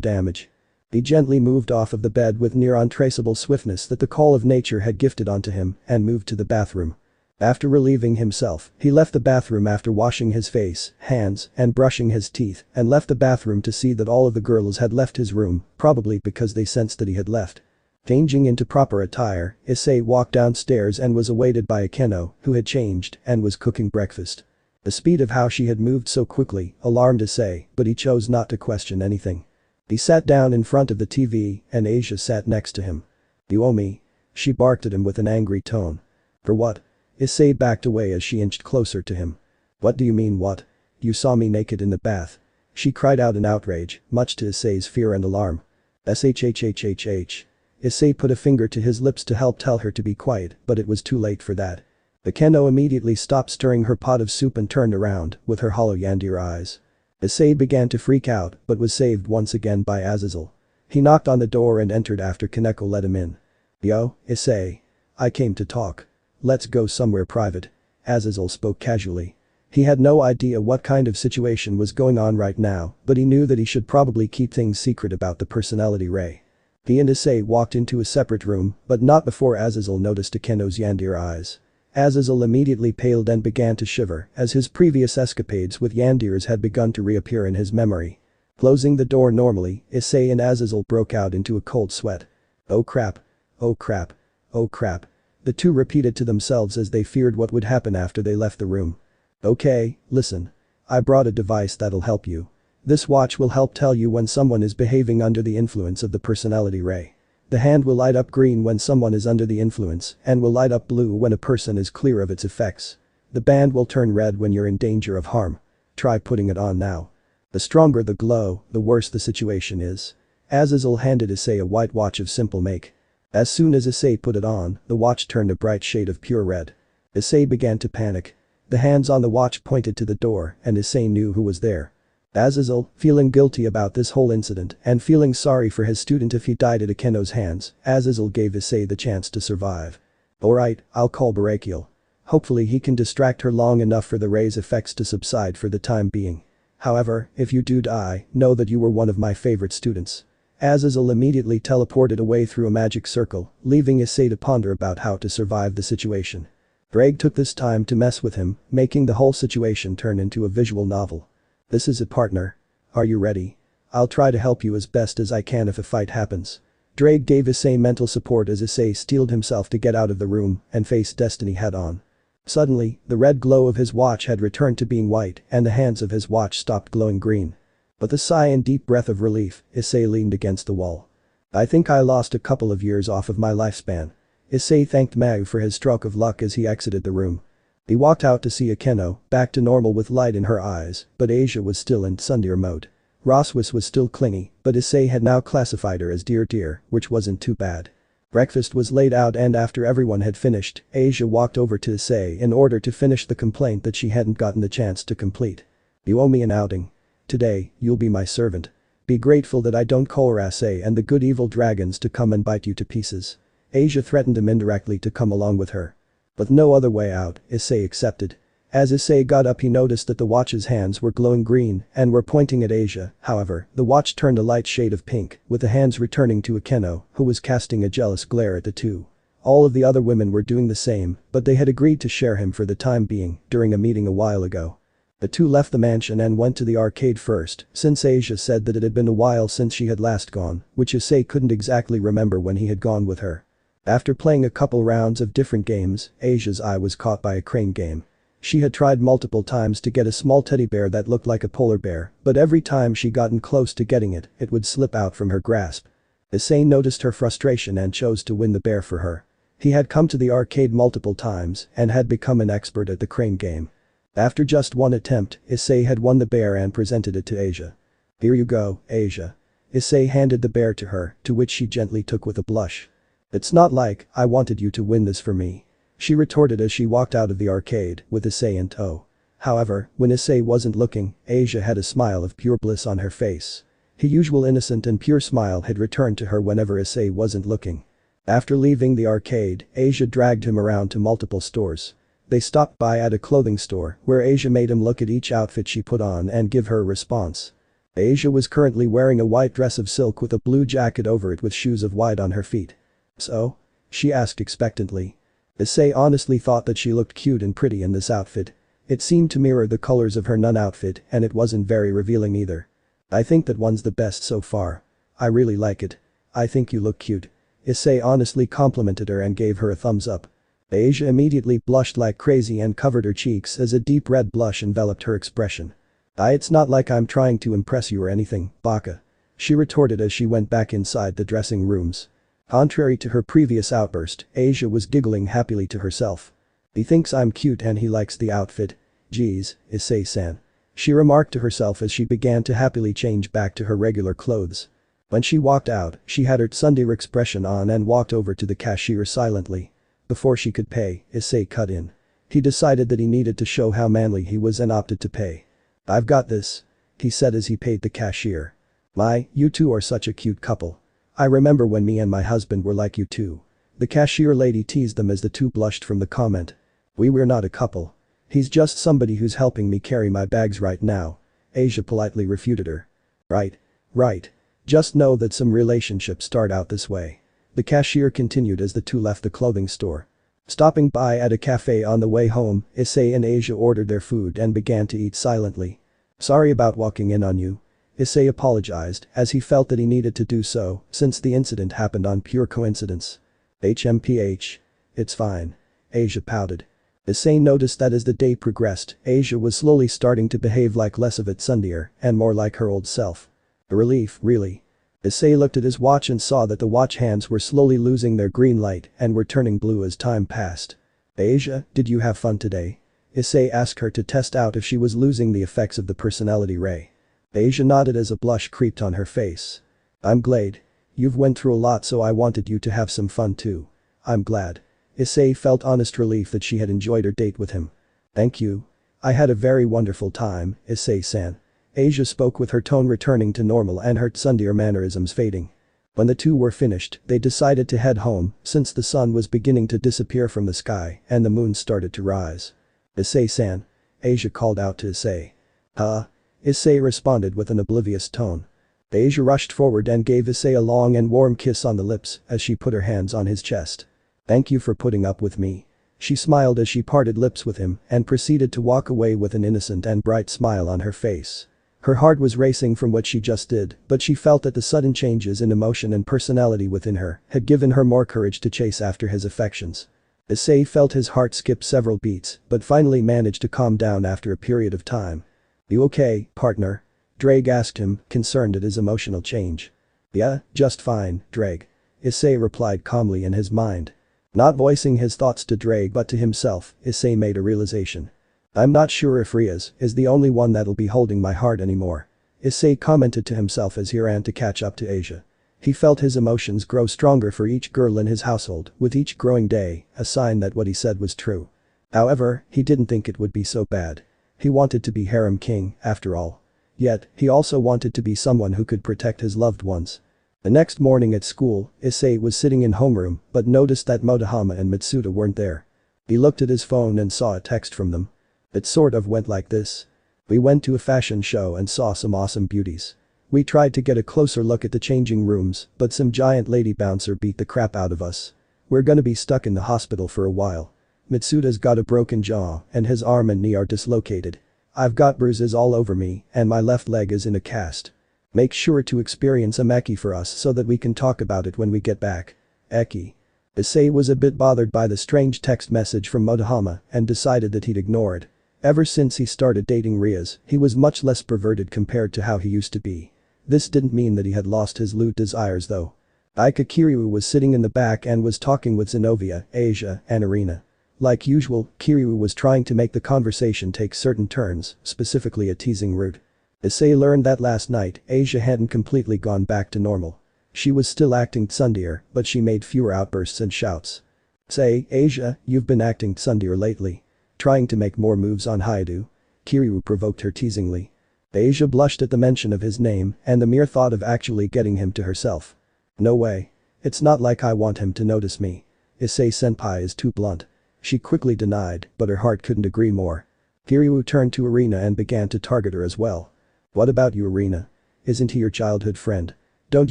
Speaker 1: damage. He gently moved off of the bed with near untraceable swiftness that the call of nature had gifted onto him and moved to the bathroom. After relieving himself, he left the bathroom after washing his face, hands, and brushing his teeth, and left the bathroom to see that all of the girls had left his room, probably because they sensed that he had left. Changing into proper attire, Issei walked downstairs and was awaited by Akeno, who had changed and was cooking breakfast. The speed of how she had moved so quickly alarmed Issei, but he chose not to question anything. He sat down in front of the TV and Asia sat next to him. "You owe me?" She barked at him with an angry tone. "For what?" Issei backed away as she inched closer to him. "What do you mean what? You saw me naked in the bath." She cried out in outrage, much to Issei's fear and alarm. "Shhhhhh." Issei put a finger to his lips to help tell her to be quiet, but it was too late for that. Akeno immediately stopped stirring her pot of soup and turned around, with her hollow yandere eyes. Issei began to freak out, but was saved once again by Azazel. He knocked on the door and entered after Kaneko let him in. "Yo, Issei. I came to talk. Let's go somewhere private." Azazel spoke casually. He had no idea what kind of situation was going on right now, but he knew that he should probably keep things secret about the personality ray. He and Issei walked into a separate room, but not before Azazel noticed Akeno's yandere eyes. Azazel immediately paled and began to shiver as his previous escapades with yanderes had begun to reappear in his memory. Closing the door normally, Issei and Azazel broke out into a cold sweat. "Oh crap. Oh crap. Oh crap." The two repeated to themselves as they feared what would happen after they left the room. "Okay, listen. I brought a device that'll help you. This watch will help tell you when someone is behaving under the influence of the personality ray. The hand will light up green when someone is under the influence and will light up blue when a person is clear of its effects. The band will turn red when you're in danger of harm. Try putting it on now. The stronger the glow, the worse the situation is." Azazel handed Issei a white watch of simple make. As soon as Issei put it on, the watch turned a bright shade of pure red. Issei began to panic. The hands on the watch pointed to the door and Issei knew who was there. Azazel, feeling guilty about this whole incident and feeling sorry for his student if he died at Akeno's hands, Azazel gave Issei the chance to survive. "Alright, I'll call Barakiel. Hopefully he can distract her long enough for the ray's effects to subside for the time being. However, if you do die, know that you were one of my favorite students." Azazel immediately teleported away through a magic circle, leaving Issei to ponder about how to survive the situation. Greg took this time to mess with him, making the whole situation turn into a visual novel. "This is it, partner. Are you ready? I'll try to help you as best as I can if a fight happens." Drake gave Issei mental support as Issei steeled himself to get out of the room and face destiny head-on. Suddenly, the red glow of his watch had returned to being white and the hands of his watch stopped glowing green. With a sigh and deep breath of relief, Issei leaned against the wall. "I think I lost a couple of years off of my lifespan." Issei thanked Mau for his stroke of luck as he exited the room. He walked out to see Akeno, back to normal with light in her eyes, but Asia was still in tsundere mode. Rossweisse was still clingy, but Issei had now classified her as dear, which wasn't too bad. Breakfast was laid out and after everyone had finished, Asia walked over to Issei in order to finish the complaint that she hadn't gotten the chance to complete. "You owe me an outing. Today, you'll be my servant. Be grateful that I don't call Issei and the good evil dragons to come and bite you to pieces." Asia threatened him indirectly to come along with her. With no other way out, Issei accepted. As Issei got up he noticed that the watch's hands were glowing green and were pointing at Asia, however, the watch turned a light shade of pink, with the hands returning to Akeno, who was casting a jealous glare at the two. All of the other women were doing the same, but they had agreed to share him for the time being, during a meeting a while ago. The two left the mansion and went to the arcade first, since Asia said that it had been a while since she had last gone, which Issei couldn't exactly remember when he had gone with her. After playing a couple rounds of different games, Asia's eye was caught by a crane game. She had tried multiple times to get a small teddy bear that looked like a polar bear, but every time she gotten close to getting it, it would slip out from her grasp. Issei noticed her frustration and chose to win the bear for her. He had come to the arcade multiple times and had become an expert at the crane game. After just one attempt, Issei had won the bear and presented it to Asia. "Here you go, Asia." Issei handed the bear to her, to which she gently took with a blush. "It's not like I wanted you to win this for me," she retorted as she walked out of the arcade, with Issei in tow. However, when Issei wasn't looking, Asia had a smile of pure bliss on her face. Her usual innocent and pure smile had returned to her whenever Issei wasn't looking. After leaving the arcade, Asia dragged him around to multiple stores. They stopped by at a clothing store where Asia made him look at each outfit she put on and give her a response. Asia was currently wearing a white dress of silk with a blue jacket over it with shoes of white on her feet. "So?" she asked expectantly. Issei honestly thought that she looked cute and pretty in this outfit. It seemed to mirror the colors of her nun outfit and it wasn't very revealing either. "I think that one's the best so far. I really like it. I think you look cute." Issei honestly complimented her and gave her a thumbs up. Asia immediately blushed like crazy and covered her cheeks as a deep red blush enveloped her expression. It's not like I'm trying to impress you or anything, baka," she retorted as she went back inside the dressing rooms. Contrary to her previous outburst, Asia was giggling happily to herself. "He thinks I'm cute and he likes the outfit. Geez, Issei-san," she remarked to herself as she began to happily change back to her regular clothes. When she walked out, she had her tsundere expression on and walked over to the cashier silently. Before she could pay, Issei cut in. He decided that he needed to show how manly he was and opted to pay. "I've got this," he said as he paid the cashier. "My, you two are such a cute couple. I remember when me and my husband were like you too." The cashier lady teased them as the two blushed from the comment. We're not a couple. He's just somebody who's helping me carry my bags right now," Asia politely refuted her. Right. Just know that some relationships start out this way," the cashier continued as the two left the clothing store. Stopping by at a cafe on the way home, Issei and Asia ordered their food and began to eat silently. "Sorry about walking in on you," Issei apologized as he felt that he needed to do so since the incident happened on pure coincidence. "HMPH. It's fine," Asia pouted. Issei noticed that as the day progressed, Asia was slowly starting to behave like less of a tsundere and more like her old self. A relief, really. Issei looked at his watch and saw that the watch hands were slowly losing their green light and were turning blue as time passed. "Asia, did you have fun today?" Issei asked her to test out if she was losing the effects of the personality ray. Asia nodded as a blush creeped on her face. "I'm glad. You've went through a lot so I wanted you to have some fun too." "I'm glad." Issei felt honest relief that she had enjoyed her date with him. "Thank you. I had a very wonderful time, Issei-san." Asia spoke with her tone returning to normal and her tsundere mannerisms fading. When the two were finished, they decided to head home since the sun was beginning to disappear from the sky and the moon started to rise. "Issei-san," Asia called out to Issei. "Huh?" Issei responded with an oblivious tone. Asia rushed forward and gave Issei a long and warm kiss on the lips as she put her hands on his chest. "Thank you for putting up with me." She smiled as she parted lips with him and proceeded to walk away with an innocent and bright smile on her face. Her heart was racing from what she just did, but she felt that the sudden changes in emotion and personality within her had given her more courage to chase after his affections. Issei felt his heart skip several beats, but finally managed to calm down after a period of time. "You okay, partner?" Drake asked him, concerned at his emotional change. "Yeah, just fine, Drake," Issei replied calmly in his mind. Not voicing his thoughts to Drake but to himself, Issei made a realization. "I'm not sure if Rias is the only one that'll be holding my heart anymore," Issei commented to himself as he ran to catch up to Asia. He felt his emotions grow stronger for each girl in his household, with each growing day, a sign that what he said was true. However, he didn't think it would be so bad. He wanted to be Harem King, after all. Yet, he also wanted to be someone who could protect his loved ones. The next morning at school, Issei was sitting in homeroom but noticed that Motohama and Mitsuda weren't there. He looked at his phone and saw a text from them. It sort of went like this. "We went to a fashion show and saw some awesome beauties. We tried to get a closer look at the changing rooms, but some giant lady bouncer beat the crap out of us. We're gonna be stuck in the hospital for a while. Mitsuda's got a broken jaw and his arm and knee are dislocated. I've got bruises all over me and my left leg is in a cast. Make sure to experience a Meki for us so that we can talk about it when we get back. Eki." Issei was a bit bothered by the strange text message from Motohama and decided that he'd ignore it. Ever since he started dating Rias, he was much less perverted compared to how he used to be. This didn't mean that he had lost his lewd desires though. Aika Kiryu was sitting in the back and was talking with Zenobia, Asia, and Irina. Like usual, Kiryu was trying to make the conversation take certain turns, specifically a teasing route. Issei learned that last night, Asia hadn't completely gone back to normal. She was still acting tsundere, but she made fewer outbursts and shouts. "Say, Asia, you've been acting tsundere lately. Trying to make more moves on Haidu?" Kiryu provoked her teasingly. Asia blushed at the mention of his name and the mere thought of actually getting him to herself. "No way. It's not like I want him to notice me. Issei-senpai is too blunt." She quickly denied, but her heart couldn't agree more. Kiryu turned to Irina and began to target her as well. What about you, Irina? Isn't he your childhood friend? Don't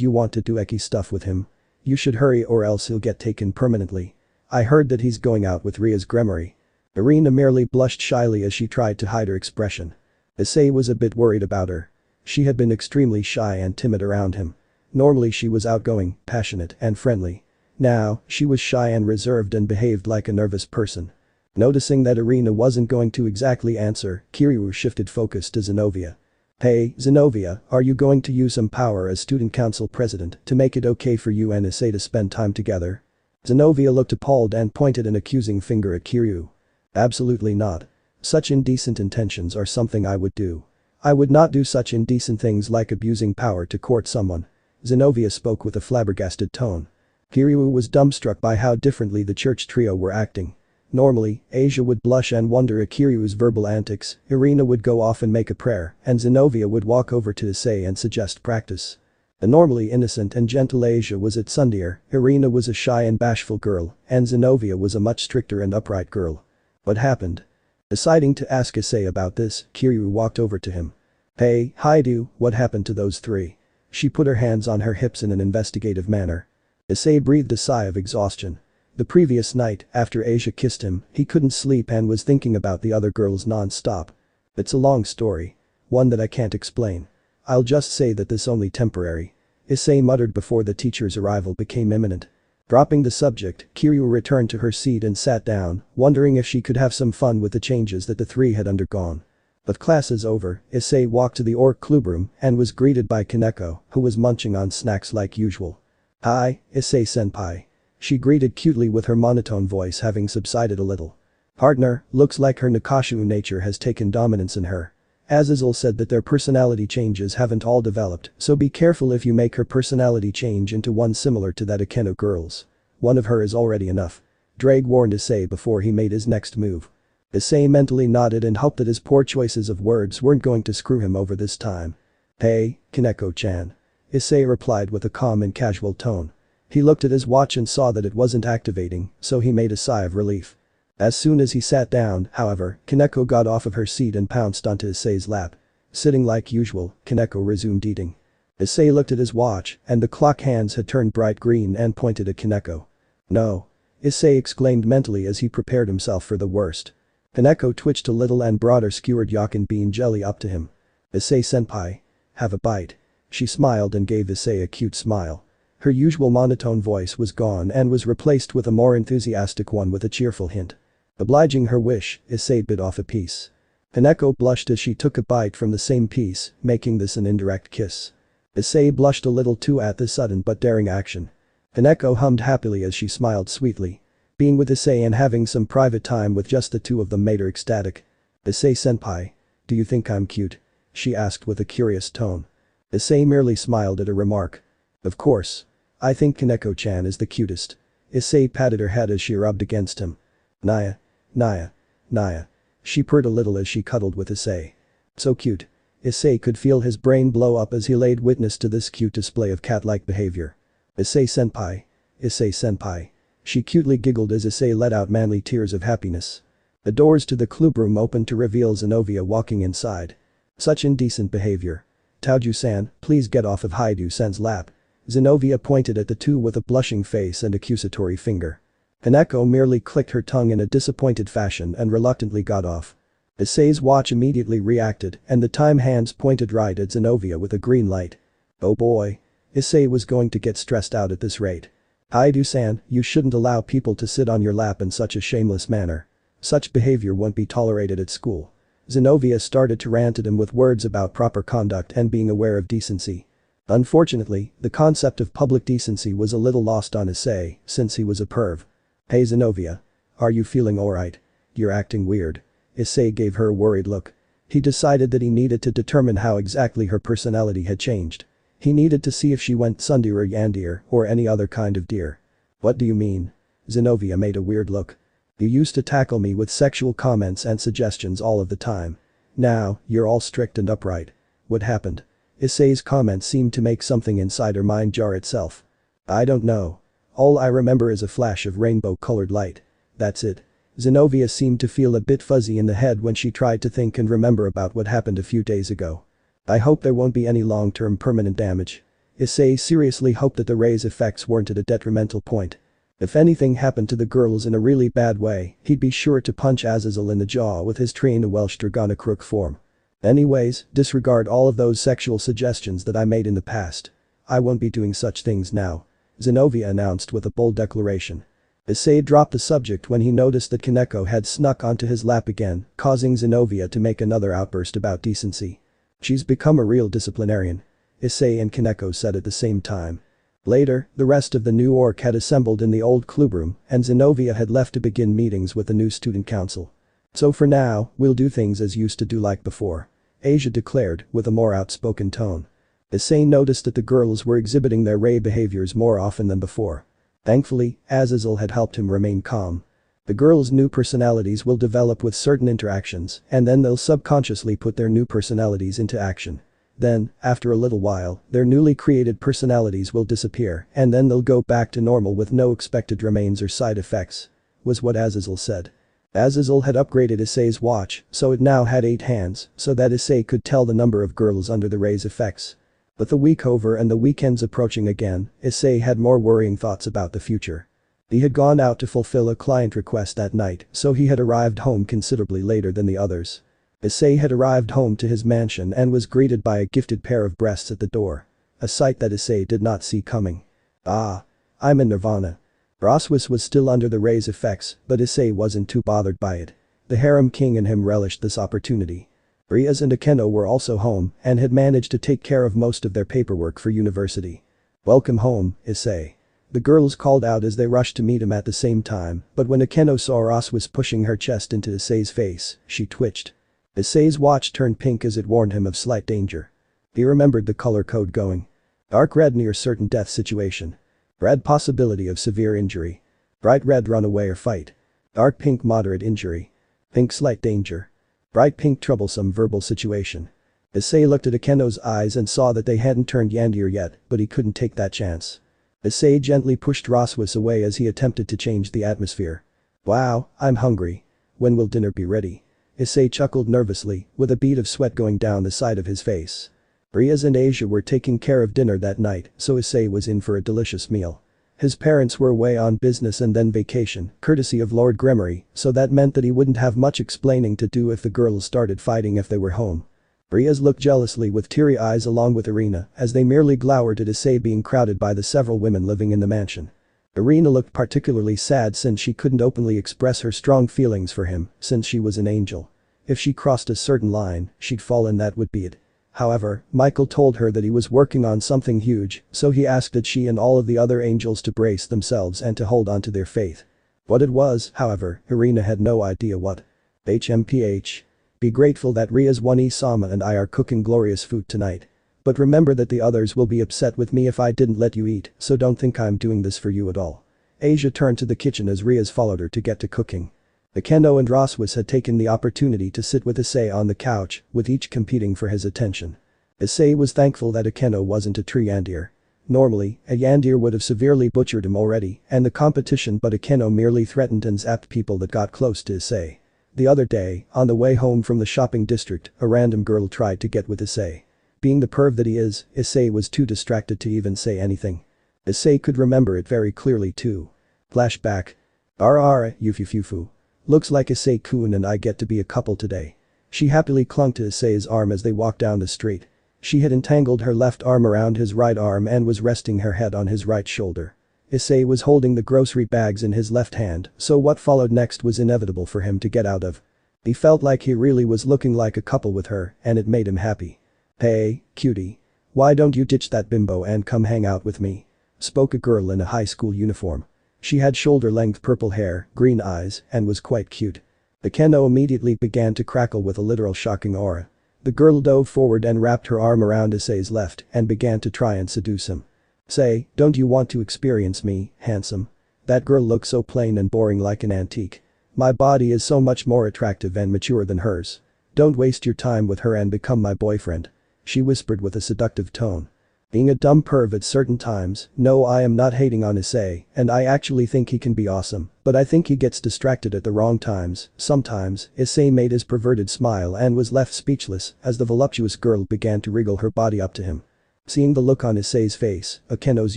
Speaker 1: you want to do Eki stuff with him? You should hurry or else he'll get taken permanently. I heard that he's going out with Rias Gremory. Irina merely blushed shyly as she tried to hide her expression. Issei was a bit worried about her. She had been extremely shy and timid around him. Normally she was outgoing, passionate, and friendly. Now, she was shy and reserved and behaved like a nervous person. Noticing that Irina wasn't going to exactly answer, Kiryu shifted focus to Zenobia. Hey, Zenobia, are you going to use some power as student council president to make it okay for you and Issei to spend time together? Zenobia looked appalled and pointed an accusing finger at Kiryu. Absolutely not. Such indecent intentions are something I would do. I would not do such indecent things like abusing power to court someone. Zenobia spoke with a flabbergasted tone. Kiryu was dumbstruck by how differently the church trio were acting. Normally, Asia would blush and wonder at Kiryu's verbal antics, Irina would go off and make a prayer, and Zenobia would walk over to Issei and suggest practice. The normally innocent and gentle Asia was at Sundier, Irina was a shy and bashful girl, and Zenobia was a much stricter and upright girl. What happened? Deciding to ask Issei about this, Kiryu walked over to him. Hey, Haidu, what happened to those three? She put her hands on her hips in an investigative manner. Issei breathed a sigh of exhaustion. The previous night, after Asia kissed him, he couldn't sleep and was thinking about the other girls non-stop. It's a long story. One that I can't explain. I'll just say that this only temporary. Issei muttered before the teacher's arrival became imminent. Dropping the subject, Kiryu returned to her seat and sat down, wondering if she could have some fun with the changes that the three had undergone. But class is over, Issei walked to the ORC Clubroom and was greeted by Kaneko, who was munching on snacks like usual. Hi, Issei-senpai. She greeted cutely with her monotone voice having subsided a little. Partner, looks like her Nakashu nature has taken dominance in her. Azazel said that their personality changes haven't all developed, so be careful if you make her personality change into one similar to that Akeno girl's. One of her is already enough. Drake warned Issei before he made his next move. Issei mentally nodded and hoped that his poor choices of words weren't going to screw him over this time. Hey, Kaneko-chan. Issei replied with a calm and casual tone. He looked at his watch and saw that it wasn't activating, so he made a sigh of relief. As soon as he sat down, however, Kaneko got off of her seat and pounced onto Issei's lap. Sitting like usual, Kaneko resumed eating. Issei looked at his watch, and the clock hands had turned bright green and pointed at Kaneko. No. Issei exclaimed mentally as he prepared himself for the worst. Kaneko twitched a little and brought her skewered yakin bean jelly up to him. Issei-senpai. Have a bite. She smiled and gave Issei a cute smile. Her usual monotone voice was gone and was replaced with a more enthusiastic one with a cheerful hint. Obliging her wish, Issei bit off a piece. Kaneko blushed as she took a bite from the same piece, making this an indirect kiss. Issei blushed a little too at this sudden but daring action. Kaneko hummed happily as she smiled sweetly. Being with Issei and having some private time with just the two of them made her ecstatic. Issei-senpai. Do you think I'm cute? She asked with a curious tone. Issei merely smiled at her remark. Of course. I think Kaneko-chan is the cutest. Issei patted her head as she rubbed against him. Naya. Naya. Naya. She purred a little as she cuddled with Issei. So cute. Issei could feel his brain blow up as he laid witness to this cute display of cat-like behavior. Issei-senpai. Issei-senpai. She cutely giggled as Issei let out manly tears of happiness. The doors to the clubroom opened to reveal Zenobia walking inside. Such indecent behavior. Taoju-san, please get off of Haidu-san's lap. Zenobia pointed at the two with a blushing face and accusatory finger. Kaneko merely clicked her tongue in a disappointed fashion and reluctantly got off. Issei's watch immediately reacted and the time hands pointed right at Zenobia with a green light. Oh boy. Issei was going to get stressed out at this rate. Haidu-san, you shouldn't allow people to sit on your lap in such a shameless manner. Such behavior won't be tolerated at school. Zenobia started to rant at him with words about proper conduct and being aware of decency. Unfortunately, the concept of public decency was a little lost on Issei, since he was a perv. Hey Zenobia. Are you feeling alright? You're acting weird. Issei gave her a worried look. He decided that he needed to determine how exactly her personality had changed. He needed to see if she went Sundeer or Yandeer or any other kind of deer. What do you mean? Zenobia made a weird look. You used to tackle me with sexual comments and suggestions all of the time. Now, you're all strict and upright. What happened? Issei's comments seemed to make something inside her mind jar itself. I don't know. All I remember is a flash of rainbow-colored light. That's it. Zenobia seemed to feel a bit fuzzy in the head when she tried to think and remember about what happened a few days ago. I hope there won't be any long-term permanent damage. Issei seriously hoped that the ray's effects weren't at a detrimental point. If anything happened to the girls in a really bad way, he'd be sure to punch Azazel in the jaw with his Train Welsh Dragona crook form. Anyways, disregard all of those sexual suggestions that I made in the past. I won't be doing such things now. Zenobia announced with a bold declaration. Issei dropped the subject when he noticed that Kaneko had snuck onto his lap again, causing Zenobia to make another outburst about decency. She's become a real disciplinarian. Issei and Kaneko said at the same time. Later, the rest of the new orc had assembled in the old clubroom, and Zenobia had left to begin meetings with the new student council. So for now, we'll do things as used to do like before. Asia declared, with a more outspoken tone. Issei noticed that the girls were exhibiting their ray behaviors more often than before. Thankfully, Azazel had helped him remain calm. The girls' new personalities will develop with certain interactions, and then they'll subconsciously put their new personalities into action. Then, after a little while, their newly created personalities will disappear, and then they'll go back to normal with no expected remains or side effects. Was what Azazel said. Azazel had upgraded Issei's watch, so it now had 8 hands, so that Issei could tell the number of girls under the ray's effects. With the week over and the weekends approaching again, Issei had more worrying thoughts about the future. He had gone out to fulfill a client request that night, so he had arrived home considerably later than the others. Issei had arrived home to his mansion and was greeted by a gifted pair of breasts at the door. A sight that Issei did not see coming. Ah. I'm in nirvana. Rossweisse was still under the ray's effects, but Issei wasn't too bothered by it. The harem king and him relished this opportunity. Rias and Akeno were also home and had managed to take care of most of their paperwork for university. Welcome home, Issei. The girls called out as they rushed to meet him at the same time, but when Akeno saw Rossweisse pushing her chest into Issei's face, she twitched. Issei's watch turned pink as it warned him of slight danger. He remembered the color code going. Dark red near certain death situation. Red possibility of severe injury. Bright red runaway or fight. Dark pink moderate injury. Pink slight danger. Bright pink troublesome verbal situation. Issei looked at Akeno's eyes and saw that they hadn't turned Yandir yet, but he couldn't take that chance. Issei gently pushed Rossweisse away as he attempted to change the atmosphere. Wow, I'm hungry. When will dinner be ready? Issei chuckled nervously, with a bead of sweat going down the side of his face. Rias and Asia were taking care of dinner that night, so Issei was in for a delicious meal. His parents were away on business and then vacation, courtesy of Lord Gremory, so that meant that he wouldn't have much explaining to do if the girls started fighting if they were home. Rias looked jealously with teary eyes along with Irina as they merely glowered at Issei being crowded by the several women living in the mansion. Irina looked particularly sad since she couldn't openly express her strong feelings for him, since she was an angel. If she crossed a certain line, she'd fall and that would be it. However, Michael told her that he was working on something huge, so he asked that she and all of the other angels to brace themselves and to hold on to their faith. What it was, however, Irina had no idea what. HMPH. Be grateful that Rias One-sama and I are cooking glorious food tonight. But remember that the others will be upset with me if I didn't let you eat, so don't think I'm doing this for you at all. Asia turned to the kitchen as Rias followed her to get to cooking. Akeno and Rossweisse had taken the opportunity to sit with Issei on the couch, with each competing for his attention. Issei was thankful that Akeno wasn't a true Yandir. Normally, a Yandir would have severely butchered him already, and the competition but Akeno merely threatened and zapped people that got close to Issei. The other day, on the way home from the shopping district, a random girl tried to get with Issei. Being the perv that he is, Issei was too distracted to even say anything. Issei could remember it very clearly too. Flashback. Yufufufu. Looks like Issei-kun and I get to be a couple today. She happily clung to Issei's arm as they walked down the street. She had entangled her left arm around his right arm and was resting her head on his right shoulder. Issei was holding the grocery bags in his left hand, so what followed next was inevitable for him to get out of. He felt like he really was looking like a couple with her, and it made him happy. Hey, cutie. Why don't you ditch that bimbo and come hang out with me? Spoke a girl in a high school uniform. She had shoulder-length purple hair, green eyes, and was quite cute. Akeno immediately began to crackle with a literal shocking aura. The girl dove forward and wrapped her arm around Issei's left and began to try and seduce him. Say, don't you want to experience me, handsome? That girl looks so plain and boring like an antique. My body is so much more attractive and mature than hers. Don't waste your time with her and become my boyfriend. She whispered with a seductive tone. Being a dumb perv at certain times. No, I am not hating on Issei, and I actually think he can be awesome, but I think he gets distracted at the wrong times. Sometimes. Issei made his perverted smile and was left speechless as the voluptuous girl began to wriggle her body up to him. Seeing the look on Issei's face, Akeno's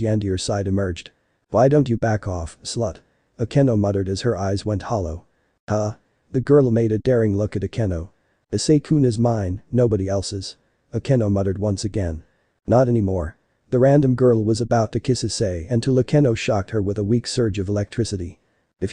Speaker 1: yandier side emerged. "Why don't you back off, slut?" Akeno muttered as her eyes went hollow. "Huh?" The girl made a daring look at Akeno. "Issei-kun is mine, nobody else's." Akeno muttered once again. "Not anymore." The random girl was about to kiss Issei until Akeno shocked her with a weak surge of electricity. "If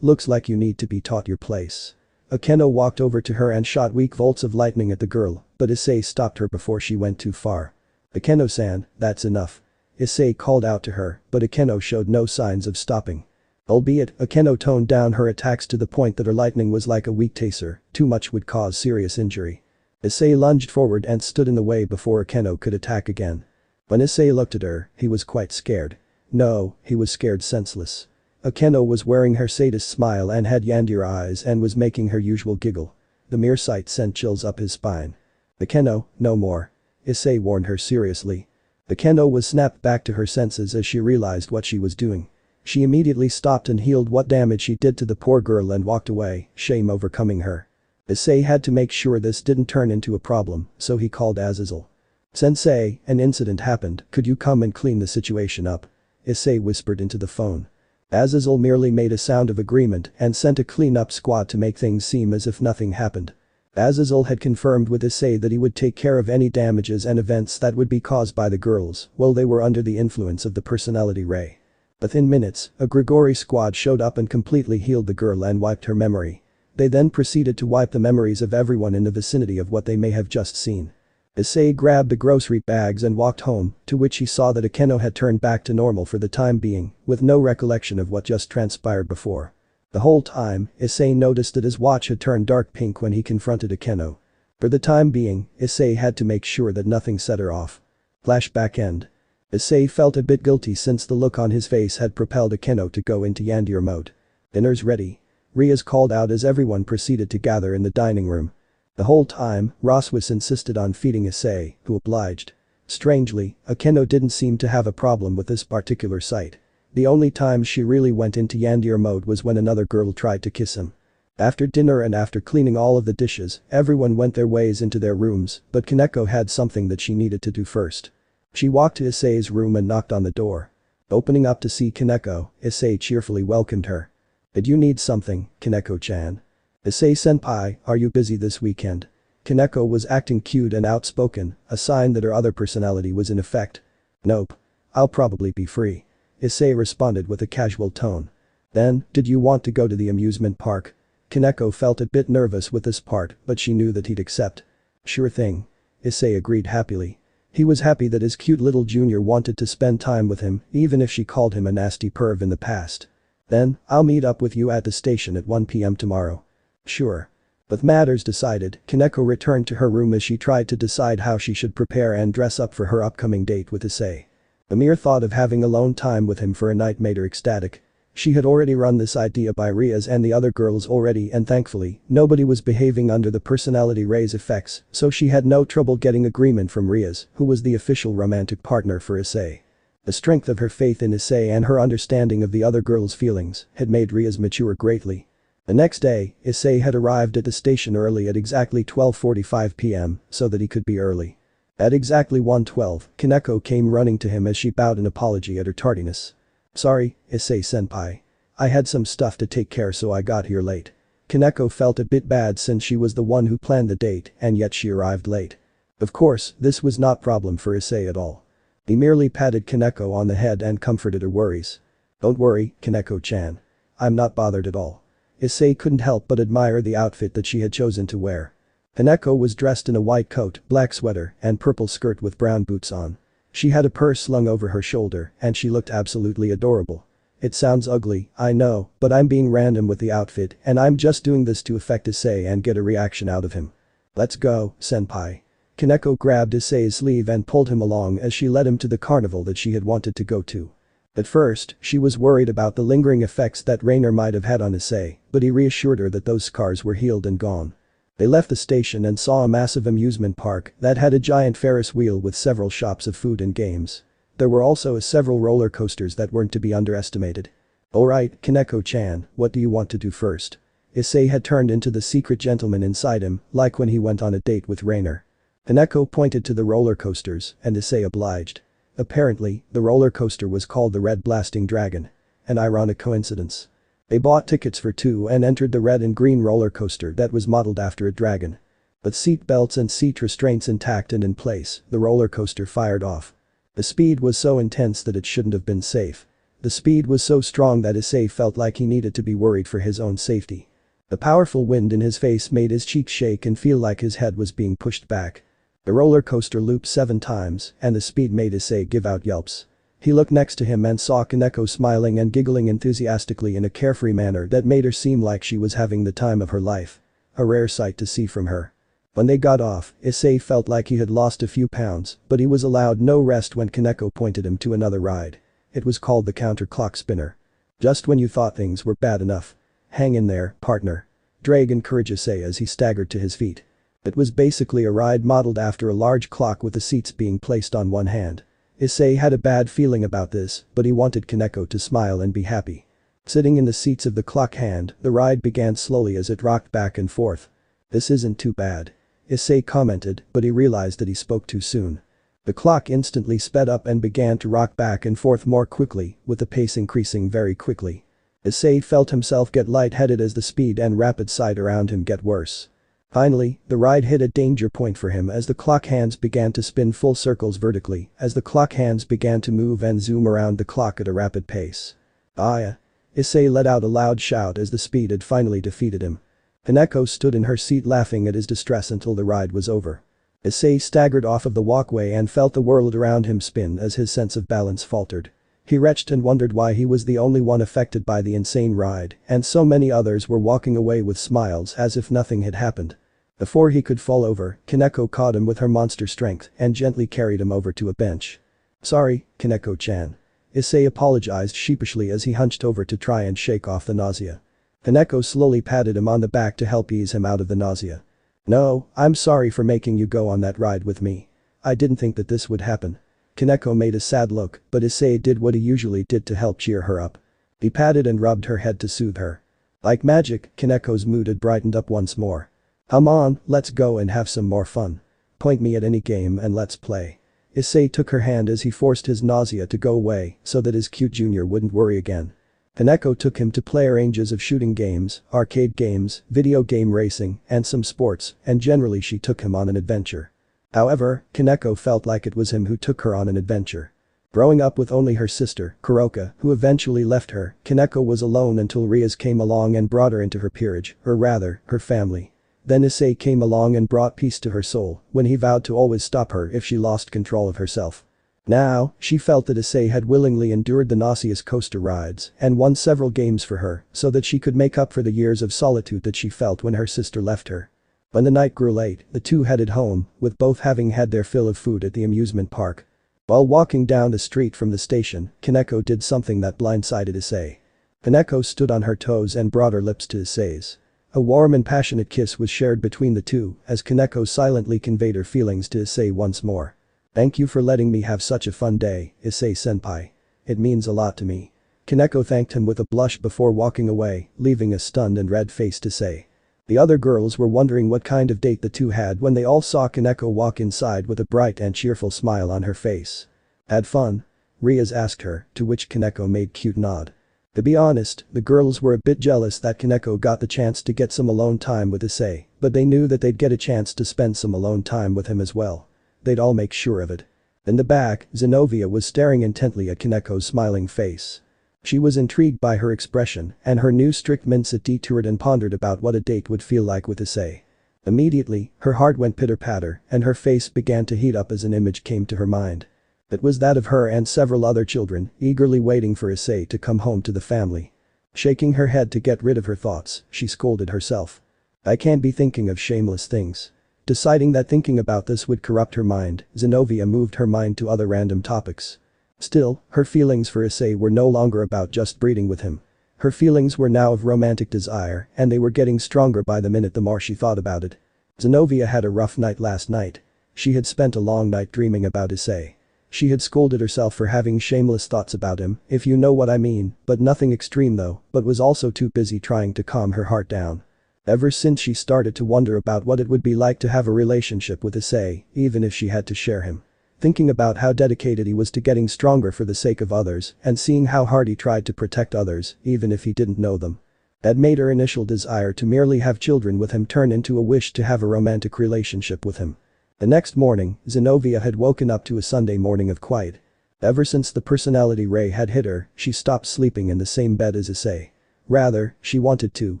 Speaker 1: looks like you need to be taught your place." Akeno walked over to her and shot weak volts of lightning at the girl, but Issei stopped her before she went too far. "Akeno-san, that's enough." Issei called out to her, but Akeno showed no signs of stopping. Albeit, Akeno toned down her attacks to the point that her lightning was like a weak taser, too much would cause serious injury. Issei lunged forward and stood in the way before Akeno could attack again. When Issei looked at her, he was quite scared. No, he was scared senseless. Akeno was wearing her sadist smile and had yandier eyes and was making her usual giggle. The mere sight sent chills up his spine. "Akeno, no more." Issei warned her seriously. Akeno was snapped back to her senses as she realized what she was doing. She immediately stopped and healed what damage she did to the poor girl and walked away, shame overcoming her. Issei had to make sure this didn't turn into a problem, so he called Azazel. "Sensei, an incident happened, could you come and clean the situation up?" Issei whispered into the phone. Azazel merely made a sound of agreement and sent a clean-up squad to make things seem as if nothing happened. Azazel had confirmed with Issei that he would take care of any damages and events that would be caused by the girls while they were under the influence of the personality ray. Within minutes, a Grigori squad showed up and completely healed the girl and wiped her memory. They then proceeded to wipe the memories of everyone in the vicinity of what they may have just seen. Issei grabbed the grocery bags and walked home, to which he saw that Akeno had turned back to normal for the time being, with no recollection of what just transpired before. The whole time, Issei noticed that his watch had turned dark pink when he confronted Akeno. For the time being, Issei had to make sure that nothing set her off. Flashback end. Issei felt a bit guilty since the look on his face had propelled Akeno to go into yandier mode. "Dinner's ready." Rias called out as everyone proceeded to gather in the dining room. The whole time, Rossweisse insisted on feeding Issei, who obliged. Strangely, Akeno didn't seem to have a problem with this particular sight. The only time she really went into yandier mode was when another girl tried to kiss him. After dinner and after cleaning all of the dishes, everyone went their ways into their rooms, but Kaneko had something that she needed to do first. She walked to Issei's room and knocked on the door. Opening up to see Kaneko, Issei cheerfully welcomed her. "Did you need something, Kaneko-chan?" "Issei-senpai, are you busy this weekend?" Kaneko was acting cute and outspoken, a sign that her other personality was in effect. "Nope. I'll probably be free." Issei responded with a casual tone. "Then, did you want to go to the amusement park?" Kaneko felt a bit nervous with this part, but she knew that he'd accept. "Sure thing." Issei agreed happily. He was happy that his cute little junior wanted to spend time with him, even if she called him a nasty perv in the past. "Then, I'll meet up with you at the station at 1 p.m. tomorrow." "Sure." With matters decided, Kaneko returned to her room as she tried to decide how she should prepare and dress up for her upcoming date with Issei. The mere thought of having alone time with him for a night made her ecstatic. She had already run this idea by Rias and the other girls already and thankfully, nobody was behaving under the personality ray's effects, so she had no trouble getting agreement from Rias, who was the official romantic partner for Issei. The strength of her faith in Issei and her understanding of the other girls' feelings had made Rias mature greatly. The next day, Issei had arrived at the station early at exactly 12:45 p.m. so that he could be early. At exactly 1:12, Kaneko came running to him as she bowed in apology at her tardiness. "Sorry, Issei-senpai. I had some stuff to take care so I got here late." Kaneko felt a bit bad since she was the one who planned the date and yet she arrived late. Of course, this was not problem for Issei at all. He merely patted Kaneko on the head and comforted her worries. "Don't worry, Kaneko-chan. I'm not bothered at all." Issei couldn't help but admire the outfit that she had chosen to wear. Kaneko was dressed in a white coat, black sweater, and purple skirt with brown boots on. She had a purse slung over her shoulder and she looked absolutely adorable. It sounds ugly, I know, but I'm being random with the outfit and I'm just doing this to affect Issei and get a reaction out of him. "Let's go, senpai." Kaneko grabbed Issei's sleeve and pulled him along as she led him to the carnival that she had wanted to go to. At first, she was worried about the lingering effects that Rainer might have had on Issei, but he reassured her that those scars were healed and gone. They left the station and saw a massive amusement park that had a giant Ferris wheel with several shops of food and games. There were also several roller coasters that weren't to be underestimated. Alright, Kaneko-chan, what do you want to do first? Issei had turned into the secret gentleman inside him, like when he went on a date with Rainer. Kaneko pointed to the roller coasters, and Issei obliged. Apparently, the roller coaster was called the Red Blasting Dragon. An ironic coincidence. They bought tickets for two and entered the red and green roller coaster that was modeled after a dragon. With seat belts and seat restraints intact and in place, the roller coaster fired off. The speed was so intense that it shouldn't have been safe. The speed was so strong that Issei felt like he needed to be worried for his own safety. The powerful wind in his face made his cheeks shake and feel like his head was being pushed back. The roller coaster looped 7 times, and the speed made Issei give out yelps. He looked next to him and saw Kaneko smiling and giggling enthusiastically in a carefree manner that made her seem like she was having the time of her life. A rare sight to see from her. When they got off, Issei felt like he had lost a few pounds, but he was allowed no rest when Kaneko pointed him to another ride. It was called the counter-clock spinner. Just when you thought things were bad enough. Hang in there, partner. Drake encouraged Issei as he staggered to his feet. It was basically a ride modeled after a large clock with the seats being placed on one hand. Issei had a bad feeling about this, but he wanted Kaneko to smile and be happy. Sitting in the seats of the clock hand, the ride began slowly as it rocked back and forth. This isn't too bad. Issei commented, but he realized that he spoke too soon. The clock instantly sped up and began to rock back and forth more quickly, with the pace increasing very quickly. Issei felt himself get lightheaded as the speed and rapid side around him get worse. Finally, the ride hit a danger point for him as the clock hands began to spin full circles vertically as the clock hands began to move and zoom around the clock at a rapid pace. Ah! Issei let out a loud shout as the speed had finally defeated him. Kaneko stood in her seat laughing at his distress until the ride was over. Issei staggered off of the walkway and felt the world around him spin as his sense of balance faltered. He retched and wondered why he was the only one affected by the insane ride, and so many others were walking away with smiles as if nothing had happened. Before he could fall over, Kaneko caught him with her monster strength and gently carried him over to a bench. Sorry, Kaneko-chan. Issei apologized sheepishly as he hunched over to try and shake off the nausea. Kaneko slowly patted him on the back to help ease him out of the nausea. No, I'm sorry for making you go on that ride with me. I didn't think that this would happen. Kaneko made a sad look, but Issei did what he usually did to help cheer her up. He patted and rubbed her head to soothe her. Like magic, Kaneko's mood had brightened up once more. Come on, let's go and have some more fun. Point me at any game and let's play. Issei took her hand as he forced his nausea to go away so that his cute junior wouldn't worry again. Kaneko took him to play ranges of shooting games, arcade games, video game racing, and some sports, and generally she took him on an adventure. However, Kaneko felt like it was him who took her on an adventure. Growing up with only her sister, Kuroka, who eventually left her, Kaneko was alone until Rias came along and brought her into her peerage, or rather, her family. Then Issei came along and brought peace to her soul when he vowed to always stop her if she lost control of herself. Now, she felt that Issei had willingly endured the nauseous coaster rides and won several games for her so that she could make up for the years of solitude that she felt when her sister left her. When the night grew late, the two headed home, with both having had their fill of food at the amusement park. While walking down the street from the station, Kaneko did something that blindsided Issei. Kaneko stood on her toes and brought her lips to Issei's. A warm and passionate kiss was shared between the two as Kaneko silently conveyed her feelings to Issei once more. Thank you for letting me have such a fun day, Issei-senpai. It means a lot to me. Kaneko thanked him with a blush before walking away, leaving a stunned and red-faced Issei. The other girls were wondering what kind of date the two had when they all saw Kaneko walk inside with a bright and cheerful smile on her face. Had fun? Rias asked her, to which Kaneko made cute nod. To be honest, the girls were a bit jealous that Kaneko got the chance to get some alone time with Issei, but they knew that they'd get a chance to spend some alone time with him as well. They'd all make sure of it. In the back, Zenobia was staring intently at Kaneko's smiling face. She was intrigued by her expression, and her new strict mindset detoured and pondered about what a date would feel like with Issei. Immediately, her heart went pitter-patter, and her face began to heat up as an image came to her mind. It was that of her and several other children, eagerly waiting for Issei to come home to the family. Shaking her head to get rid of her thoughts, she scolded herself. I can't be thinking of shameless things. Deciding that thinking about this would corrupt her mind, Zenobia moved her mind to other random topics. Still, her feelings for Issei were no longer about just breeding with him. Her feelings were now of romantic desire and they were getting stronger by the minute the more she thought about it. Zenovia had a rough night last night. She had spent a long night dreaming about Issei. She had scolded herself for having shameless thoughts about him, if you know what I mean, but nothing extreme though, but was also too busy trying to calm her heart down. Ever since she started to wonder about what it would be like to have a relationship with Issei, even if she had to share him. Thinking about how dedicated he was to getting stronger for the sake of others and seeing how hard he tried to protect others, even if he didn't know them. That made her initial desire to merely have children with him turn into a wish to have a romantic relationship with him. The next morning, Zenovia had woken up to a Sunday morning of quiet. Ever since the personality ray had hit her, she stopped sleeping in the same bed as Issei. Rather, she wanted to,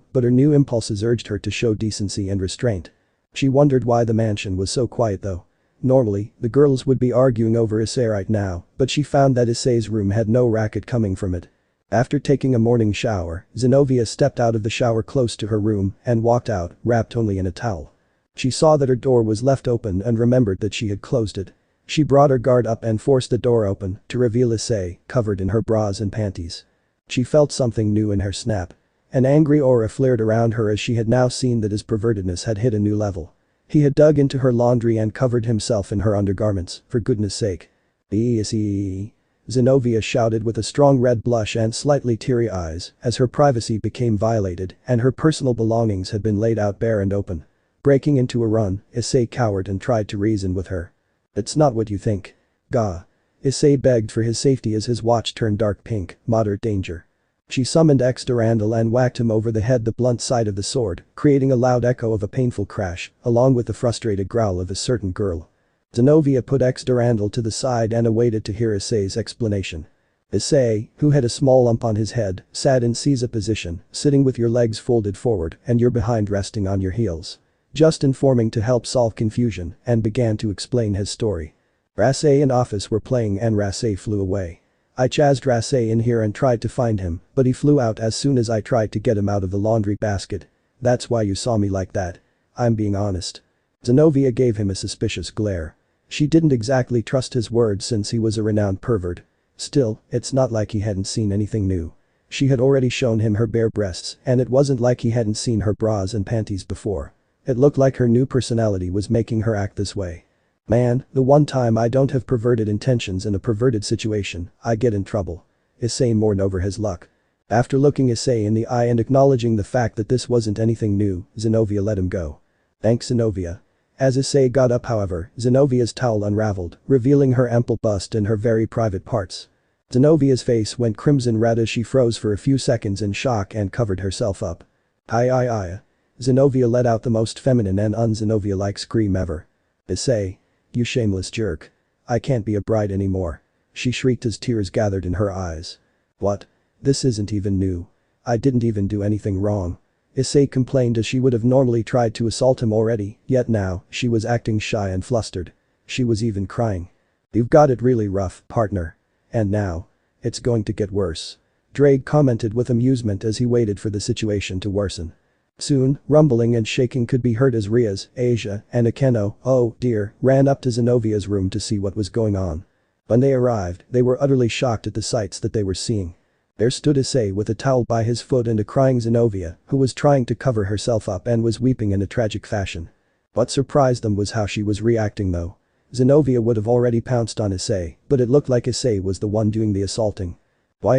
Speaker 1: but her new impulses urged her to show decency and restraint. She wondered why the mansion was so quiet though. Normally, the girls would be arguing over Issei right now, but she found that Issei's room had no racket coming from it. After taking a morning shower, Zenovia stepped out of the shower close to her room and walked out, wrapped only in a towel. She saw that her door was left open and remembered that she had closed it. She brought her guard up and forced the door open to reveal Issei, covered in her bras and panties. She felt something new in her snap. An angry aura flared around her as she had now seen that his pervertedness had hit a new level. He had dug into her laundry and covered himself in her undergarments, for goodness sake. Issei. Zenovia shouted with a strong red blush and slightly teary eyes as her privacy became violated and her personal belongings had been laid out bare and open. Breaking into a run, Issei cowered and tried to reason with her. It's not what you think. Gah. Issei begged for his safety as his watch turned dark pink, moderate danger. She summoned Durandal and whacked him over the head the blunt side of the sword, creating a loud echo of a painful crash, along with the frustrated growl of a certain girl. Zenovia put Durandal to the side and awaited to hear Issei's explanation. Issei, who had a small lump on his head, sat in Caesar position, sitting with your legs folded forward and your behind resting on your heels. Just informing to help solve confusion and began to explain his story. Issei and Office were playing and Issei flew away. I chased Issei in here and tried to find him, but he flew out as soon as I tried to get him out of the laundry basket. That's why you saw me like that. I'm being honest. Zenovia gave him a suspicious glare. She didn't exactly trust his words since he was a renowned pervert. Still, it's not like he hadn't seen anything new. She had already shown him her bare breasts and it wasn't like he hadn't seen her bras and panties before. It looked like her new personality was making her act this way. Man, the one time I don't have perverted intentions in a perverted situation, I get in trouble. Issei mourned over his luck. After looking Issei in the eye and acknowledging the fact that this wasn't anything new, Zenovia let him go. Thanks Zenovia. As Issei got up however, Zenovia's towel unraveled, revealing her ample bust and her very private parts. Zenovia's face went crimson red as she froze for a few seconds in shock and covered herself up. Aye. Zenovia let out the most feminine and un-Zenovia-like scream ever. Issei. You shameless jerk. I can't be a bride anymore. She shrieked as tears gathered in her eyes. What? This isn't even new. I didn't even do anything wrong. Issei complained as she would have normally tried to assault him already, yet now, she was acting shy and flustered. She was even crying. You've got it really rough, partner. And now? It's going to get worse. Drake commented with amusement as he waited for the situation to worsen. Soon, rumbling and shaking could be heard as Rias, Asia, and Akeno, oh dear, ran up to Zenovia's room to see what was going on. When they arrived, they were utterly shocked at the sights that they were seeing. There stood Issei with a towel by his foot and a crying Zenovia, who was trying to cover herself up and was weeping in a tragic fashion. What surprised them was how she was reacting though. Zenovia would have already pounced on Issei, but it looked like Issei was the one doing the assaulting. Why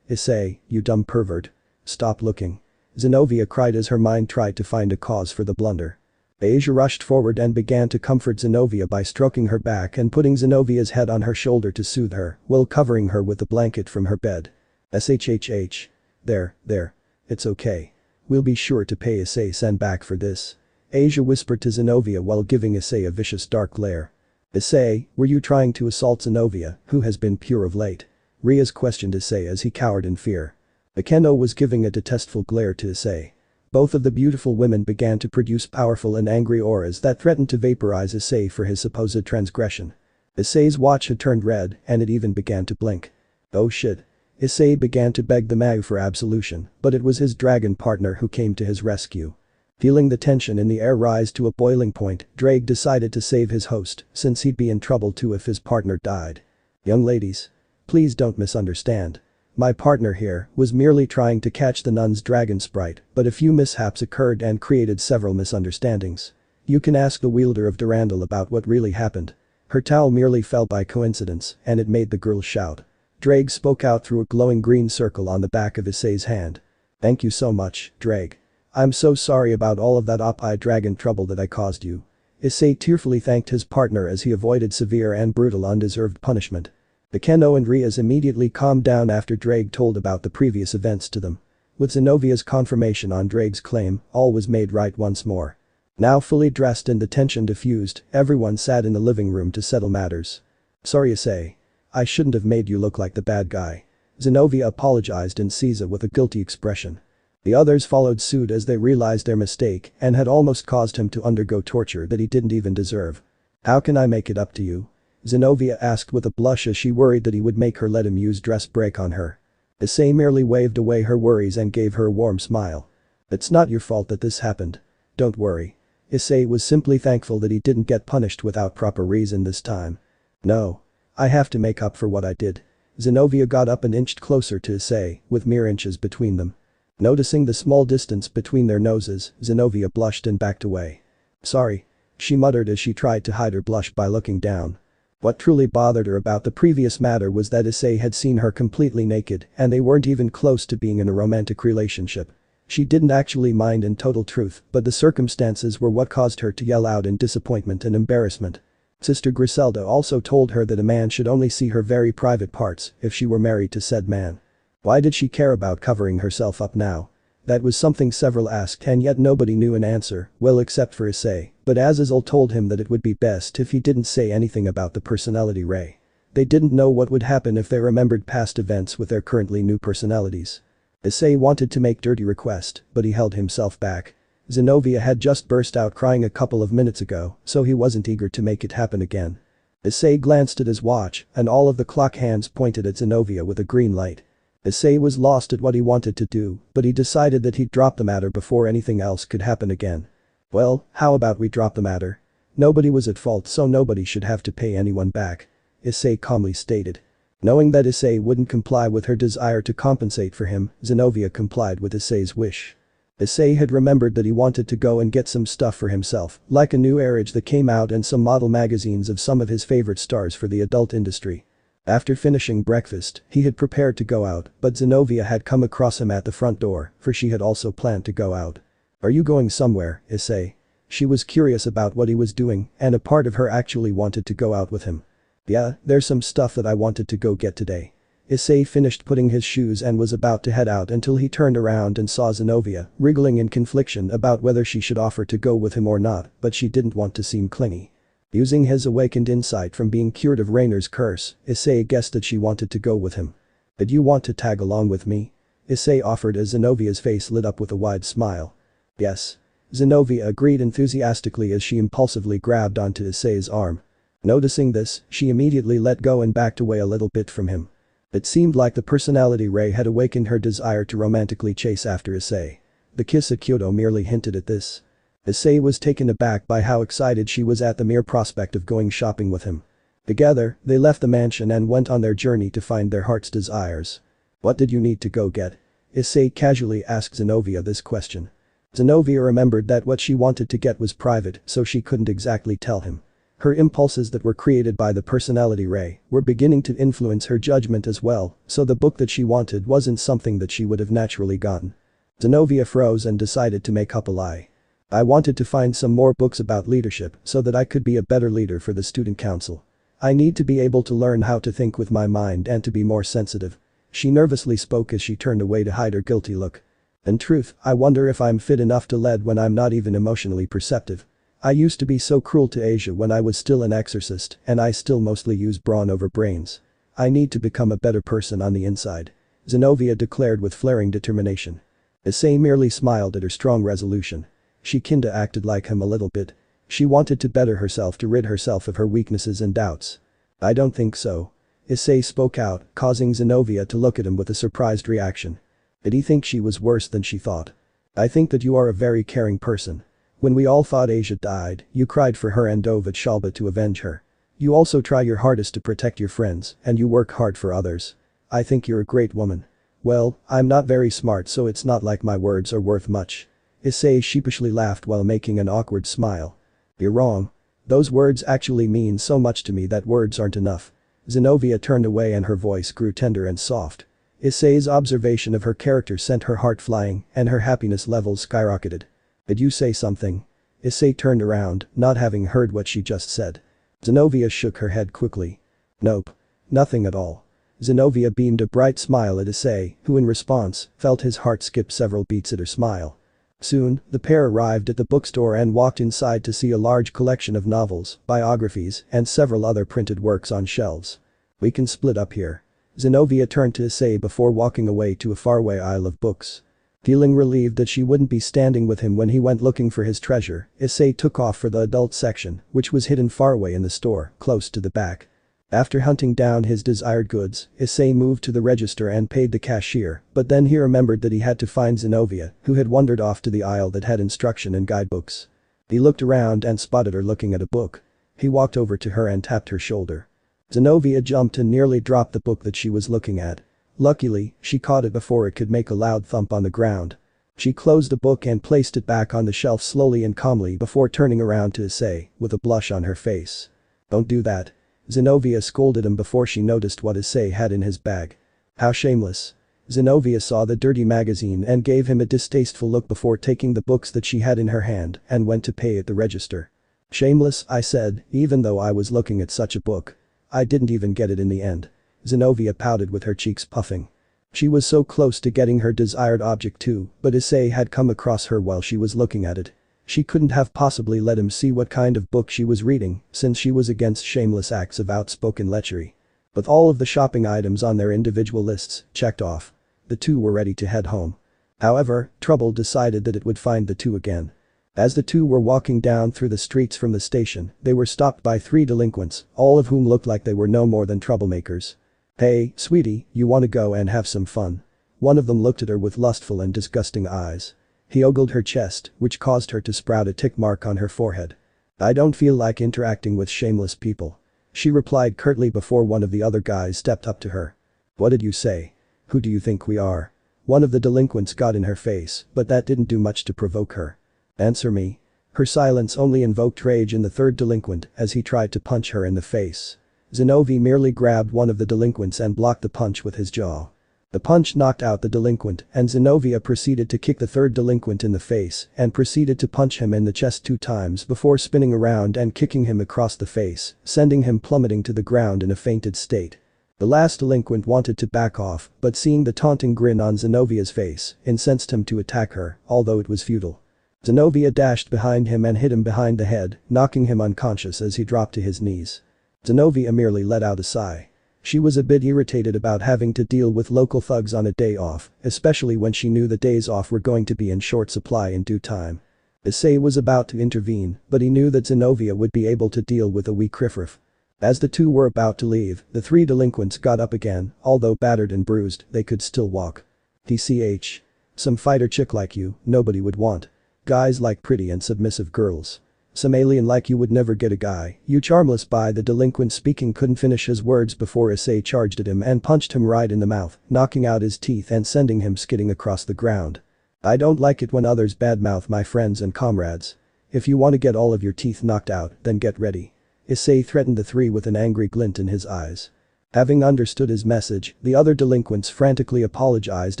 Speaker 1: Issei, you dumb pervert. Stop looking. Zenovia cried as her mind tried to find a cause for the blunder. Asia rushed forward and began to comfort Zenovia by stroking her back and putting Zenovia's head on her shoulder to soothe her, while covering her with a blanket from her bed. Shhh. There. It's okay. We'll be sure to pay Issei-san back for this. Asia whispered to Zenovia while giving Issei a vicious dark glare. Issei, were you trying to assault Zenovia, who has been pure of late? Rias questioned Issei as he cowered in fear. Akeno was giving a detestful glare to Issei. Both of the beautiful women began to produce powerful and angry auras that threatened to vaporize Issei for his supposed transgression. Issei's watch had turned red and it even began to blink. Oh shit. Issei began to beg the Mau for absolution, but it was his dragon partner who came to his rescue. Feeling the tension in the air rise to a boiling point, Drake decided to save his host, since he'd be in trouble too if his partner died. Young ladies. Please don't misunderstand. My partner here was merely trying to catch the nun's dragon sprite, but a few mishaps occurred and created several misunderstandings. You can ask the wielder of Durandal about what really happened. Her towel merely fell by coincidence, and it made the girl shout. Drake spoke out through a glowing green circle on the back of Issei's hand. Thank you so much, Drake. I'm so sorry about all of that op-eye dragon trouble that I caused you. Issei tearfully thanked his partner as he avoided severe and brutal undeserved punishment. Akeno and Rias immediately calmed down after Drake told about the previous events to them. With Zenovia's confirmation on Drake's claim, all was made right once more. Now fully dressed and the tension diffused, everyone sat in the living room to settle matters. Sorry Issei. I shouldn't have made you look like the bad guy. Zenovia apologized in Caesar with a guilty expression. The others followed suit as they realized their mistake and had almost caused him to undergo torture that he didn't even deserve. How can I make it up to you? Zenovia asked with a blush as she worried that he would make her let him use dress break on her. Issei merely waved away her worries and gave her a warm smile. It's not your fault that this happened. Don't worry. Issei was simply thankful that he didn't get punished without proper reason this time. No. I have to make up for what I did. Zenovia got up and inched closer to Issei, with mere inches between them. Noticing the small distance between their noses, Zenovia blushed and backed away. Sorry. She muttered as she tried to hide her blush by looking down. What truly bothered her about the previous matter was that Issei had seen her completely naked and they weren't even close to being in a romantic relationship. She didn't actually mind in total truth, but the circumstances were what caused her to yell out in disappointment and embarrassment. Sister Griselda also told her that a man should only see her very private parts if she were married to said man. Why did she care about covering herself up now? That was something several asked and yet nobody knew an answer, well except for Issei, but Azazel told him that it would be best if he didn't say anything about the personality ray. They didn't know what would happen if they remembered past events with their currently new personalities. Issei wanted to make dirty request, but he held himself back. Zenovia had just burst out crying a couple of minutes ago, so he wasn't eager to make it happen again. Issei glanced at his watch, and all of the clock hands pointed at Zenovia with a green light. Issei was lost at what he wanted to do, but he decided that he'd drop the matter before anything else could happen again. Well, how about we drop the matter? Nobody was at fault so nobody should have to pay anyone back. Issei calmly stated. Knowing that Issei wouldn't comply with her desire to compensate for him, Zenovia complied with Issei's wish. Issei had remembered that he wanted to go and get some stuff for himself, like a new Airage that came out and some model magazines of some of his favorite stars for the adult industry. After finishing breakfast, he had prepared to go out, but Zenovia had come across him at the front door, for she had also planned to go out. Are you going somewhere, Issei? She was curious about what he was doing, and a part of her actually wanted to go out with him. Yeah, there's some stuff that I wanted to go get today. Issei finished putting his shoes and was about to head out until he turned around and saw Zenovia, wriggling in confliction about whether she should offer to go with him or not, but she didn't want to seem clingy. Using his awakened insight from being cured of Rainer's curse, Issei guessed that she wanted to go with him. Did you want to tag along with me? Issei offered as Zenovia's face lit up with a wide smile. Yes. Zenovia agreed enthusiastically as she impulsively grabbed onto Issei's arm. Noticing this, she immediately let go and backed away a little bit from him. It seemed like the personality ray had awakened her desire to romantically chase after Issei. The kiss at Kyoto merely hinted at this. Issei was taken aback by how excited she was at the mere prospect of going shopping with him. Together, they left the mansion and went on their journey to find their heart's desires. What did you need to go get? Issei casually asked Zenovia this question. Zenovia remembered that what she wanted to get was private, so she couldn't exactly tell him. Her impulses that were created by the personality ray were beginning to influence her judgment as well, so the book that she wanted wasn't something that she would have naturally gotten. Zenovia froze and decided to make up a lie. I wanted to find some more books about leadership so that I could be a better leader for the student council. I need to be able to learn how to think with my mind and to be more sensitive. She nervously spoke as she turned away to hide her guilty look. In truth, I wonder if I'm fit enough to lead when I'm not even emotionally perceptive. I used to be so cruel to Asia when I was still an exorcist and I still mostly use brawn over brains. I need to become a better person on the inside. Zenovia declared with flaring determination. Issei merely smiled at her strong resolution. She kinda acted like him a little bit. She wanted to better herself to rid herself of her weaknesses and doubts. I don't think so. Issei spoke out, causing Zenovia to look at him with a surprised reaction. Did he think she was worse than she thought? I think that you are a very caring person. When we all thought Asia died, you cried for her and dove at Shalba to avenge her. You also try your hardest to protect your friends, and you work hard for others. I think you're a great woman. Well, I'm not very smart so it's not like my words are worth much. Issei sheepishly laughed while making an awkward smile. You're wrong. Those words actually mean so much to me that words aren't enough. Zenobia turned away and her voice grew tender and soft. Issei's observation of her character sent her heart flying and her happiness levels skyrocketed. Did you say something? Issei turned around, not having heard what she just said. Zenobia shook her head quickly. Nope. Nothing at all. Zenobia beamed a bright smile at Issei, who in response, felt his heart skip several beats at her smile. Soon, the pair arrived at the bookstore and walked inside to see a large collection of novels, biographies, and several other printed works on shelves. We can split up here. Zenobia turned to Issei before walking away to a faraway aisle of books. Feeling relieved that she wouldn't be standing with him when he went looking for his treasure, Issei took off for the adult section, which was hidden far away in the store, close to the back. After hunting down his desired goods, Issei moved to the register and paid the cashier, but then he remembered that he had to find Zenobia, who had wandered off to the aisle that had instruction and guidebooks. He looked around and spotted her looking at a book. He walked over to her and tapped her shoulder. Zenobia jumped and nearly dropped the book that she was looking at. Luckily, she caught it before it could make a loud thump on the ground. She closed the book and placed it back on the shelf slowly and calmly before turning around to Issei, with a blush on her face. Don't do that. Zenobia scolded him before she noticed what Issei had in his bag. How shameless. Zenobia saw the dirty magazine and gave him a distasteful look before taking the books that she had in her hand and went to pay at the register. Shameless, I said, even though I was looking at such a book. I didn't even get it in the end. Zenobia pouted with her cheeks puffing. She was so close to getting her desired object too, but Issei had come across her while she was looking at it. She couldn't have possibly let him see what kind of book she was reading, since she was against shameless acts of outspoken lechery. With all of the shopping items on their individual lists checked off, the two were ready to head home. However, trouble decided that it would find the two again. As the two were walking down through the streets from the station, they were stopped by three delinquents, all of whom looked like they were no more than troublemakers. Hey, sweetie, you wanna go and have some fun? One of them looked at her with lustful and disgusting eyes. He ogled her chest, which caused her to sprout a tick mark on her forehead. I don't feel like interacting with shameless people. She replied curtly before one of the other guys stepped up to her. What did you say? Who do you think we are? One of the delinquents got in her face, but that didn't do much to provoke her. Answer me. Her silence only invoked rage in the third delinquent as he tried to punch her in the face. Zenobia merely grabbed one of the delinquents and blocked the punch with his jaw. The punch knocked out the delinquent and Zenobia proceeded to kick the third delinquent in the face and proceeded to punch him in the chest 2 times before spinning around and kicking him across the face, sending him plummeting to the ground in a fainted state. The last delinquent wanted to back off, but seeing the taunting grin on Zenobia's face, incensed him to attack her, although it was futile. Zenobia dashed behind him and hit him behind the head, knocking him unconscious as he dropped to his knees. Zenobia merely let out a sigh. She was a bit irritated about having to deal with local thugs on a day off, especially when she knew the days off were going to be in short supply in due time. Issei was about to intervene, but he knew that Zenobia would be able to deal with a weak riffraff. As the two were about to leave, the three delinquents got up again, although battered and bruised, they could still walk. TCH. Some fighter chick like you, nobody would want. Guys like pretty and submissive girls. Some alien like you would never get a guy, you charmless by the delinquent speaking couldn't finish his words before Issei charged at him and punched him right in the mouth, knocking out his teeth and sending him skidding across the ground. I don't like it when others badmouth my friends and comrades. If you want to get all of your teeth knocked out, then get ready. Issei threatened the three with an angry glint in his eyes. Having understood his message, the other delinquents frantically apologized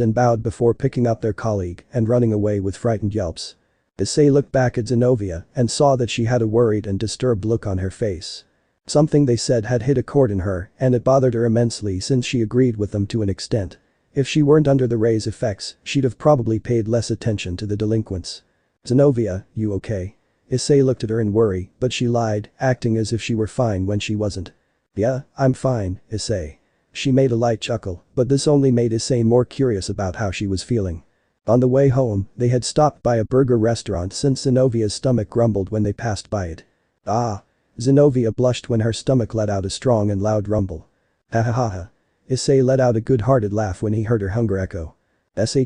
Speaker 1: and bowed before picking up their colleague and running away with frightened yelps. Issei looked back at Zenobia and saw that she had a worried and disturbed look on her face. Something they said had hit a chord in her and it bothered her immensely since she agreed with them to an extent. If she weren't under the ray's effects, she'd have probably paid less attention to the delinquents. Zenobia, you okay? Issei looked at her in worry, but she lied, acting as if she were fine when she wasn't. Yeah, I'm fine, Issei. She made a light chuckle, but this only made Issei more curious about how she was feeling. On the way home, they had stopped by a burger restaurant since Zenobia's stomach grumbled when they passed by it. Ah. Zenobia blushed when her stomach let out a strong and loud rumble. Ha ha ha ha. Issei let out a good-hearted laugh when he heard her hunger echo.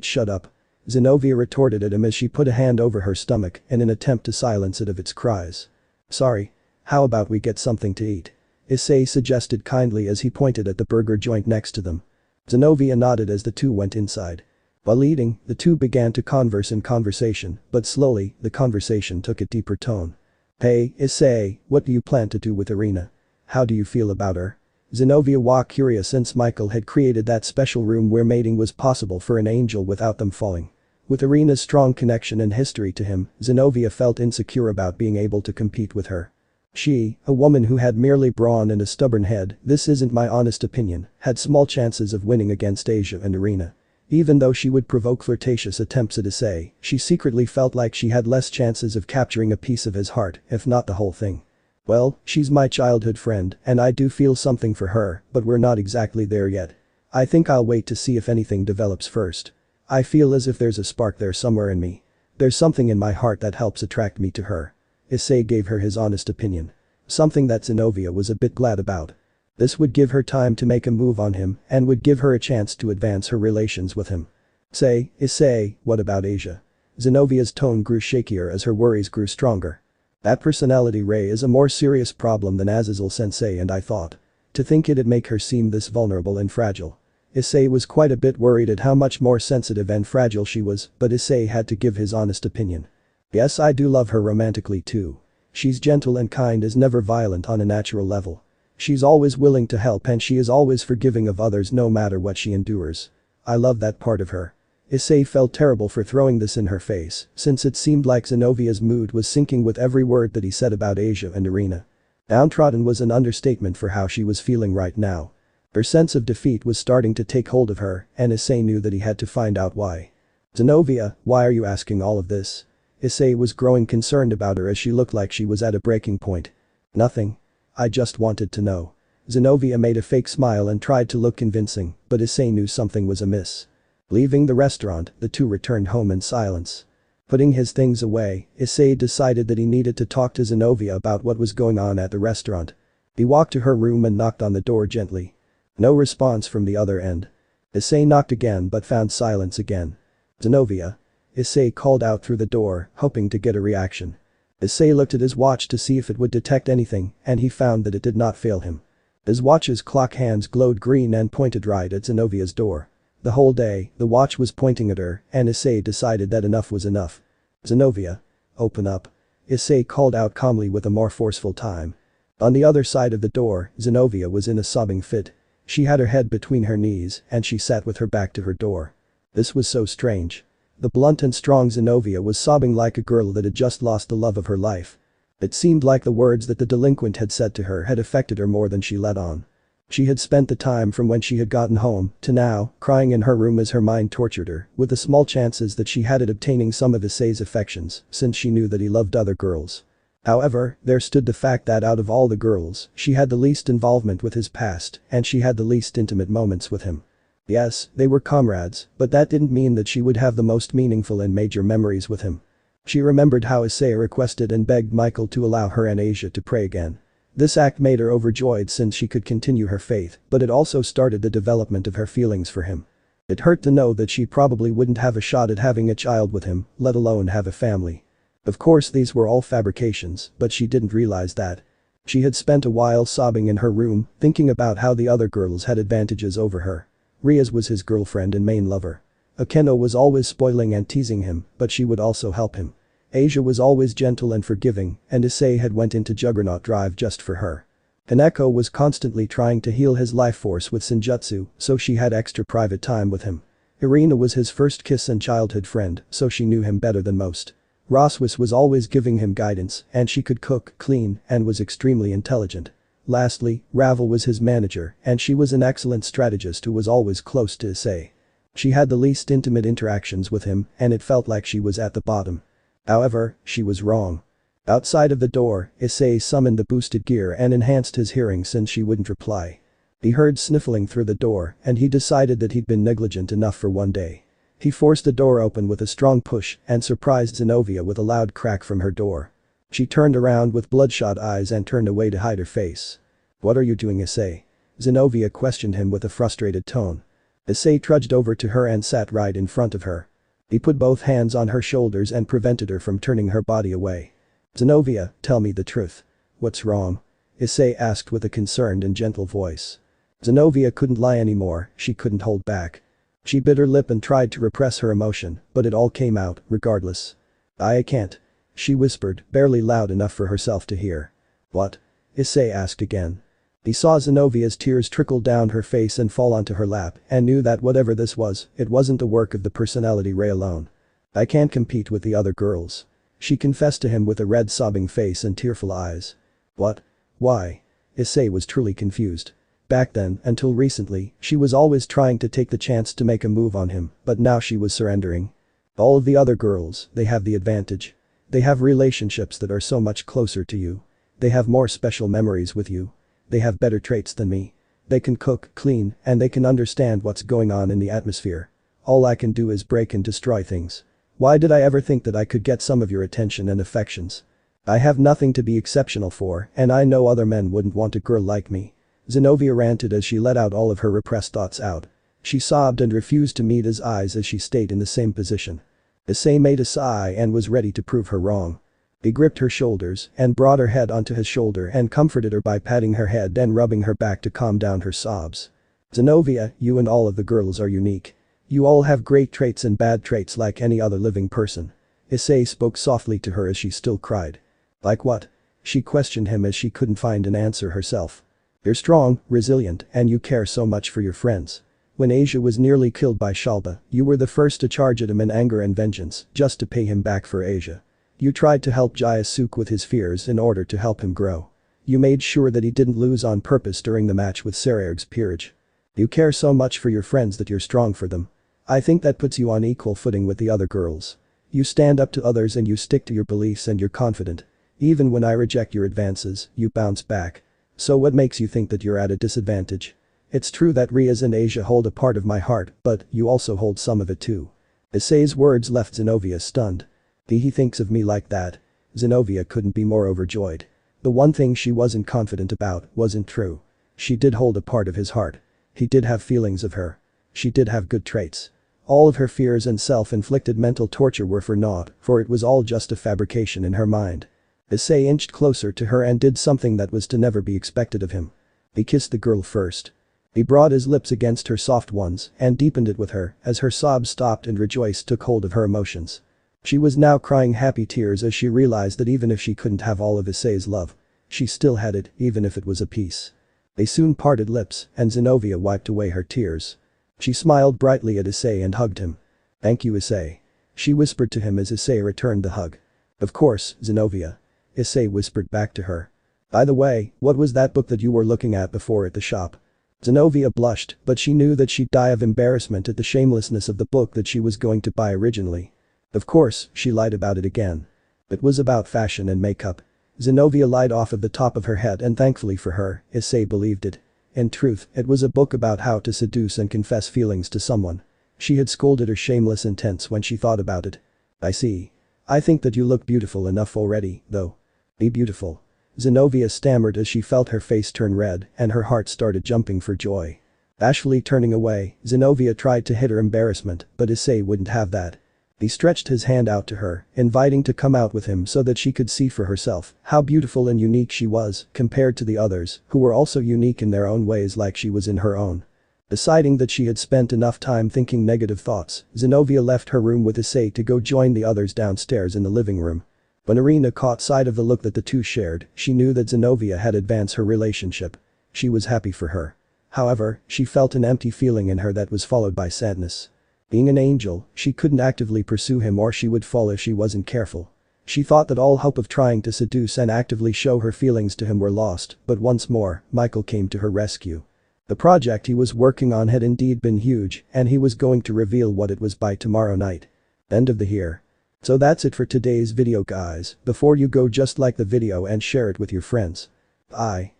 Speaker 1: Shut up. Zenobia retorted at him as she put a hand over her stomach in an attempt to silence it of its cries. Sorry. How about we get something to eat? Issei suggested kindly as he pointed at the burger joint next to them. Zenobia nodded as the two went inside. While eating, the two began to converse in conversation, but slowly, the conversation took a deeper tone. "Hey, Issei, what do you plan to do with Irina? How do you feel about her?" Zenobia was curious since Michael had created that special room where mating was possible for an angel without them falling. With Irina's strong connection and history to him, Zenobia felt insecure about being able to compete with her. She, a woman who had merely brawn and a stubborn head, this isn't my honest opinion, had small chances of winning against Asia and Irina. Even though she would provoke flirtatious attempts at Issei, she secretly felt like she had less chances of capturing a piece of his heart, if not the whole thing. Well, she's my childhood friend, and I do feel something for her, but we're not exactly there yet. I think I'll wait to see if anything develops first. I feel as if there's a spark there somewhere in me. There's something in my heart that helps attract me to her. Issei gave her his honest opinion. Something that Zenobia was a bit glad about. This would give her time to make a move on him and would give her a chance to advance her relations with him. Issei, what about Asia? Zenobia's tone grew shakier as her worries grew stronger. That personality ray is a more serious problem than Azazel-sensei and I thought. To think it'd make her seem this vulnerable and fragile. Issei was quite a bit worried at how much more sensitive and fragile she was, but Issei had to give his honest opinion. Yes, I do love her romantically too. She's gentle and kind, is never violent on a natural level. She's always willing to help and she is always forgiving of others no matter what she endures. I love that part of her. Issei felt terrible for throwing this in her face, since it seemed like Zenobia's mood was sinking with every word that he said about Asia and Irina. Downtrodden was an understatement for how she was feeling right now. Her sense of defeat was starting to take hold of her, and Issei knew that he had to find out why. "Zenobia, why are you asking all of this?" Issei was growing concerned about her as she looked like she was at a breaking point. "Nothing. I just wanted to know." Zenobia made a fake smile and tried to look convincing, but Issei knew something was amiss. Leaving the restaurant, the two returned home in silence. Putting his things away, Issei decided that he needed to talk to Zenobia about what was going on at the restaurant. He walked to her room and knocked on the door gently. No response from the other end. Issei knocked again but found silence again. "Zenobia?" Issei called out through the door, hoping to get a reaction. Issei looked at his watch to see if it would detect anything, and he found that it did not fail him. His watch's clock hands glowed green and pointed right at Zenobia's door. The whole day, the watch was pointing at her, and Issei decided that enough was enough. "Zenobia? Open up." Issei called out calmly with a more forceful time. On the other side of the door, Zenobia was in a sobbing fit. She had her head between her knees, and she sat with her back to her door. This was so strange. The blunt and strong Zenobia was sobbing like a girl that had just lost the love of her life. It seemed like the words that the delinquent had said to her had affected her more than she let on. She had spent the time from when she had gotten home to now, crying in her room as her mind tortured her, with the small chances that she had at obtaining some of Issei's affections, since she knew that he loved other girls. However, there stood the fact that out of all the girls, she had the least involvement with his past, and she had the least intimate moments with him. Yes, they were comrades, but that didn't mean that she would have the most meaningful and major memories with him. She remembered how Issei requested and begged Michael to allow her and Asia to pray again. This act made her overjoyed since she could continue her faith, but it also started the development of her feelings for him. It hurt to know that she probably wouldn't have a shot at having a child with him, let alone have a family. Of course these were all fabrications, but she didn't realize that. She had spent a while sobbing in her room, thinking about how the other girls had advantages over her. Rias was his girlfriend and main lover. Akeno was always spoiling and teasing him, but she would also help him. Asia was always gentle and forgiving, and Issei had went into Juggernaut Drive just for her. Kaneko was constantly trying to heal his life force with Senjutsu, so she had extra private time with him. Irina was his first kiss and childhood friend, so she knew him better than most. Rossweisse was always giving him guidance, and she could cook, clean, and was extremely intelligent. Lastly, Ravel was his manager, and she was an excellent strategist who was always close to Issei. She had the least intimate interactions with him, and it felt like she was at the bottom. However, she was wrong. Outside of the door, Issei summoned the boosted gear and enhanced his hearing since she wouldn't reply. He heard sniffling through the door, and he decided that he'd been negligent enough for one day. He forced the door open with a strong push and surprised Zenobia with a loud crack from her door. She turned around with bloodshot eyes and turned away to hide her face. "What are you doing, Issei?" Zenobia questioned him with a frustrated tone. Issei trudged over to her and sat right in front of her. He put both hands on her shoulders and prevented her from turning her body away. "Zenobia, tell me the truth. What's wrong?" Issei asked with a concerned and gentle voice. Zenobia couldn't lie anymore, she couldn't hold back. She bit her lip and tried to repress her emotion, but it all came out, regardless. I can't. She whispered, barely loud enough for herself to hear. What? Issei asked again. He saw Zenovia's tears trickle down her face and fall onto her lap and knew that whatever this was, it wasn't the work of the personality ray alone. I can't compete with the other girls. She confessed to him with a red sobbing face and tearful eyes. What? Why? Issei was truly confused. Back then, until recently, she was always trying to take the chance to make a move on him, but now she was surrendering. All of the other girls, they have the advantage. They have relationships that are so much closer to you. They have more special memories with you. They have better traits than me. They can cook, clean, and they can understand what's going on in the atmosphere. All I can do is break and destroy things. Why did I ever think that I could get some of your attention and affections? I have nothing to be exceptional for, and I know other men wouldn't want a girl like me. Zenobia ranted as she let out all of her repressed thoughts out. She sobbed and refused to meet his eyes as she stayed in the same position. Issei made a sigh and was ready to prove her wrong. He gripped her shoulders and brought her head onto his shoulder and comforted her by patting her head and rubbing her back to calm down her sobs. Zenobia, you and all of the girls are unique. You all have great traits and bad traits like any other living person. Issei spoke softly to her as she still cried. Like what? She questioned him as she couldn't find an answer herself. You're strong, resilient, and you care so much for your friends. When Asia was nearly killed by Shalba, you were the first to charge at him in anger and vengeance, just to pay him back for Asia. You tried to help Jayasuke with his fears in order to help him grow. You made sure that he didn't lose on purpose during the match with Sererg's peerage. You care so much for your friends that you're strong for them. I think that puts you on equal footing with the other girls. You stand up to others and you stick to your beliefs and you're confident. Even when I reject your advances, you bounce back. So what makes you think that you're at a disadvantage? It's true that Rias and Asia hold a part of my heart, but you also hold some of it too. Issei's words left Zenobia stunned. He thinks of me like that. Zenobia couldn't be more overjoyed. The one thing she wasn't confident about wasn't true. She did hold a part of his heart. He did have feelings of her. She did have good traits. All of her fears and self-inflicted mental torture were for naught, for it was all just a fabrication in her mind. Issei inched closer to her and did something that was to never be expected of him. He kissed the girl first. He brought his lips against her soft ones and deepened it with her as her sobs stopped and rejoice took hold of her emotions. She was now crying happy tears as she realized that even if she couldn't have all of Issei's love, she still had it, even if it was a piece. They soon parted lips and Zenobia wiped away her tears. She smiled brightly at Issei and hugged him. Thank you, Issei. She whispered to him as Issei returned the hug. Of course, Zenobia. Issei whispered back to her. By the way, what was that book that you were looking at before at the shop? Zenobia blushed, but she knew that she'd die of embarrassment at the shamelessness of the book that she was going to buy originally. Of course, she lied about it again. It was about fashion and makeup. Zenobia lied off of the top of her head and thankfully for her, Issei believed it. In truth, it was a book about how to seduce and confess feelings to someone. She had scolded her shameless intents when she thought about it. I see. I think that you look beautiful enough already, though. Be beautiful. Zenobia stammered as she felt her face turn red and her heart started jumping for joy. Bashfully turning away, Zenobia tried to hide her embarrassment, but Issei wouldn't have that. He stretched his hand out to her, inviting to come out with him so that she could see for herself how beautiful and unique she was compared to the others who were also unique in their own ways like she was in her own. Deciding that she had spent enough time thinking negative thoughts, Zenobia left her room with Issei to go join the others downstairs in the living room. When Irina caught sight of the look that the two shared, she knew that Zenobia had advanced her relationship. She was happy for her. However, she felt an empty feeling in her that was followed by sadness. Being an angel, she couldn't actively pursue him or she would fall if she wasn't careful. She thought that all hope of trying to seduce and actively show her feelings to him were lost, but once more, Michael came to her rescue. The project he was working on had indeed been huge and he was going to reveal what it was by tomorrow night. End of the here. So that's it for today's video guys. Before you go, just like the video and share it with your friends. Bye.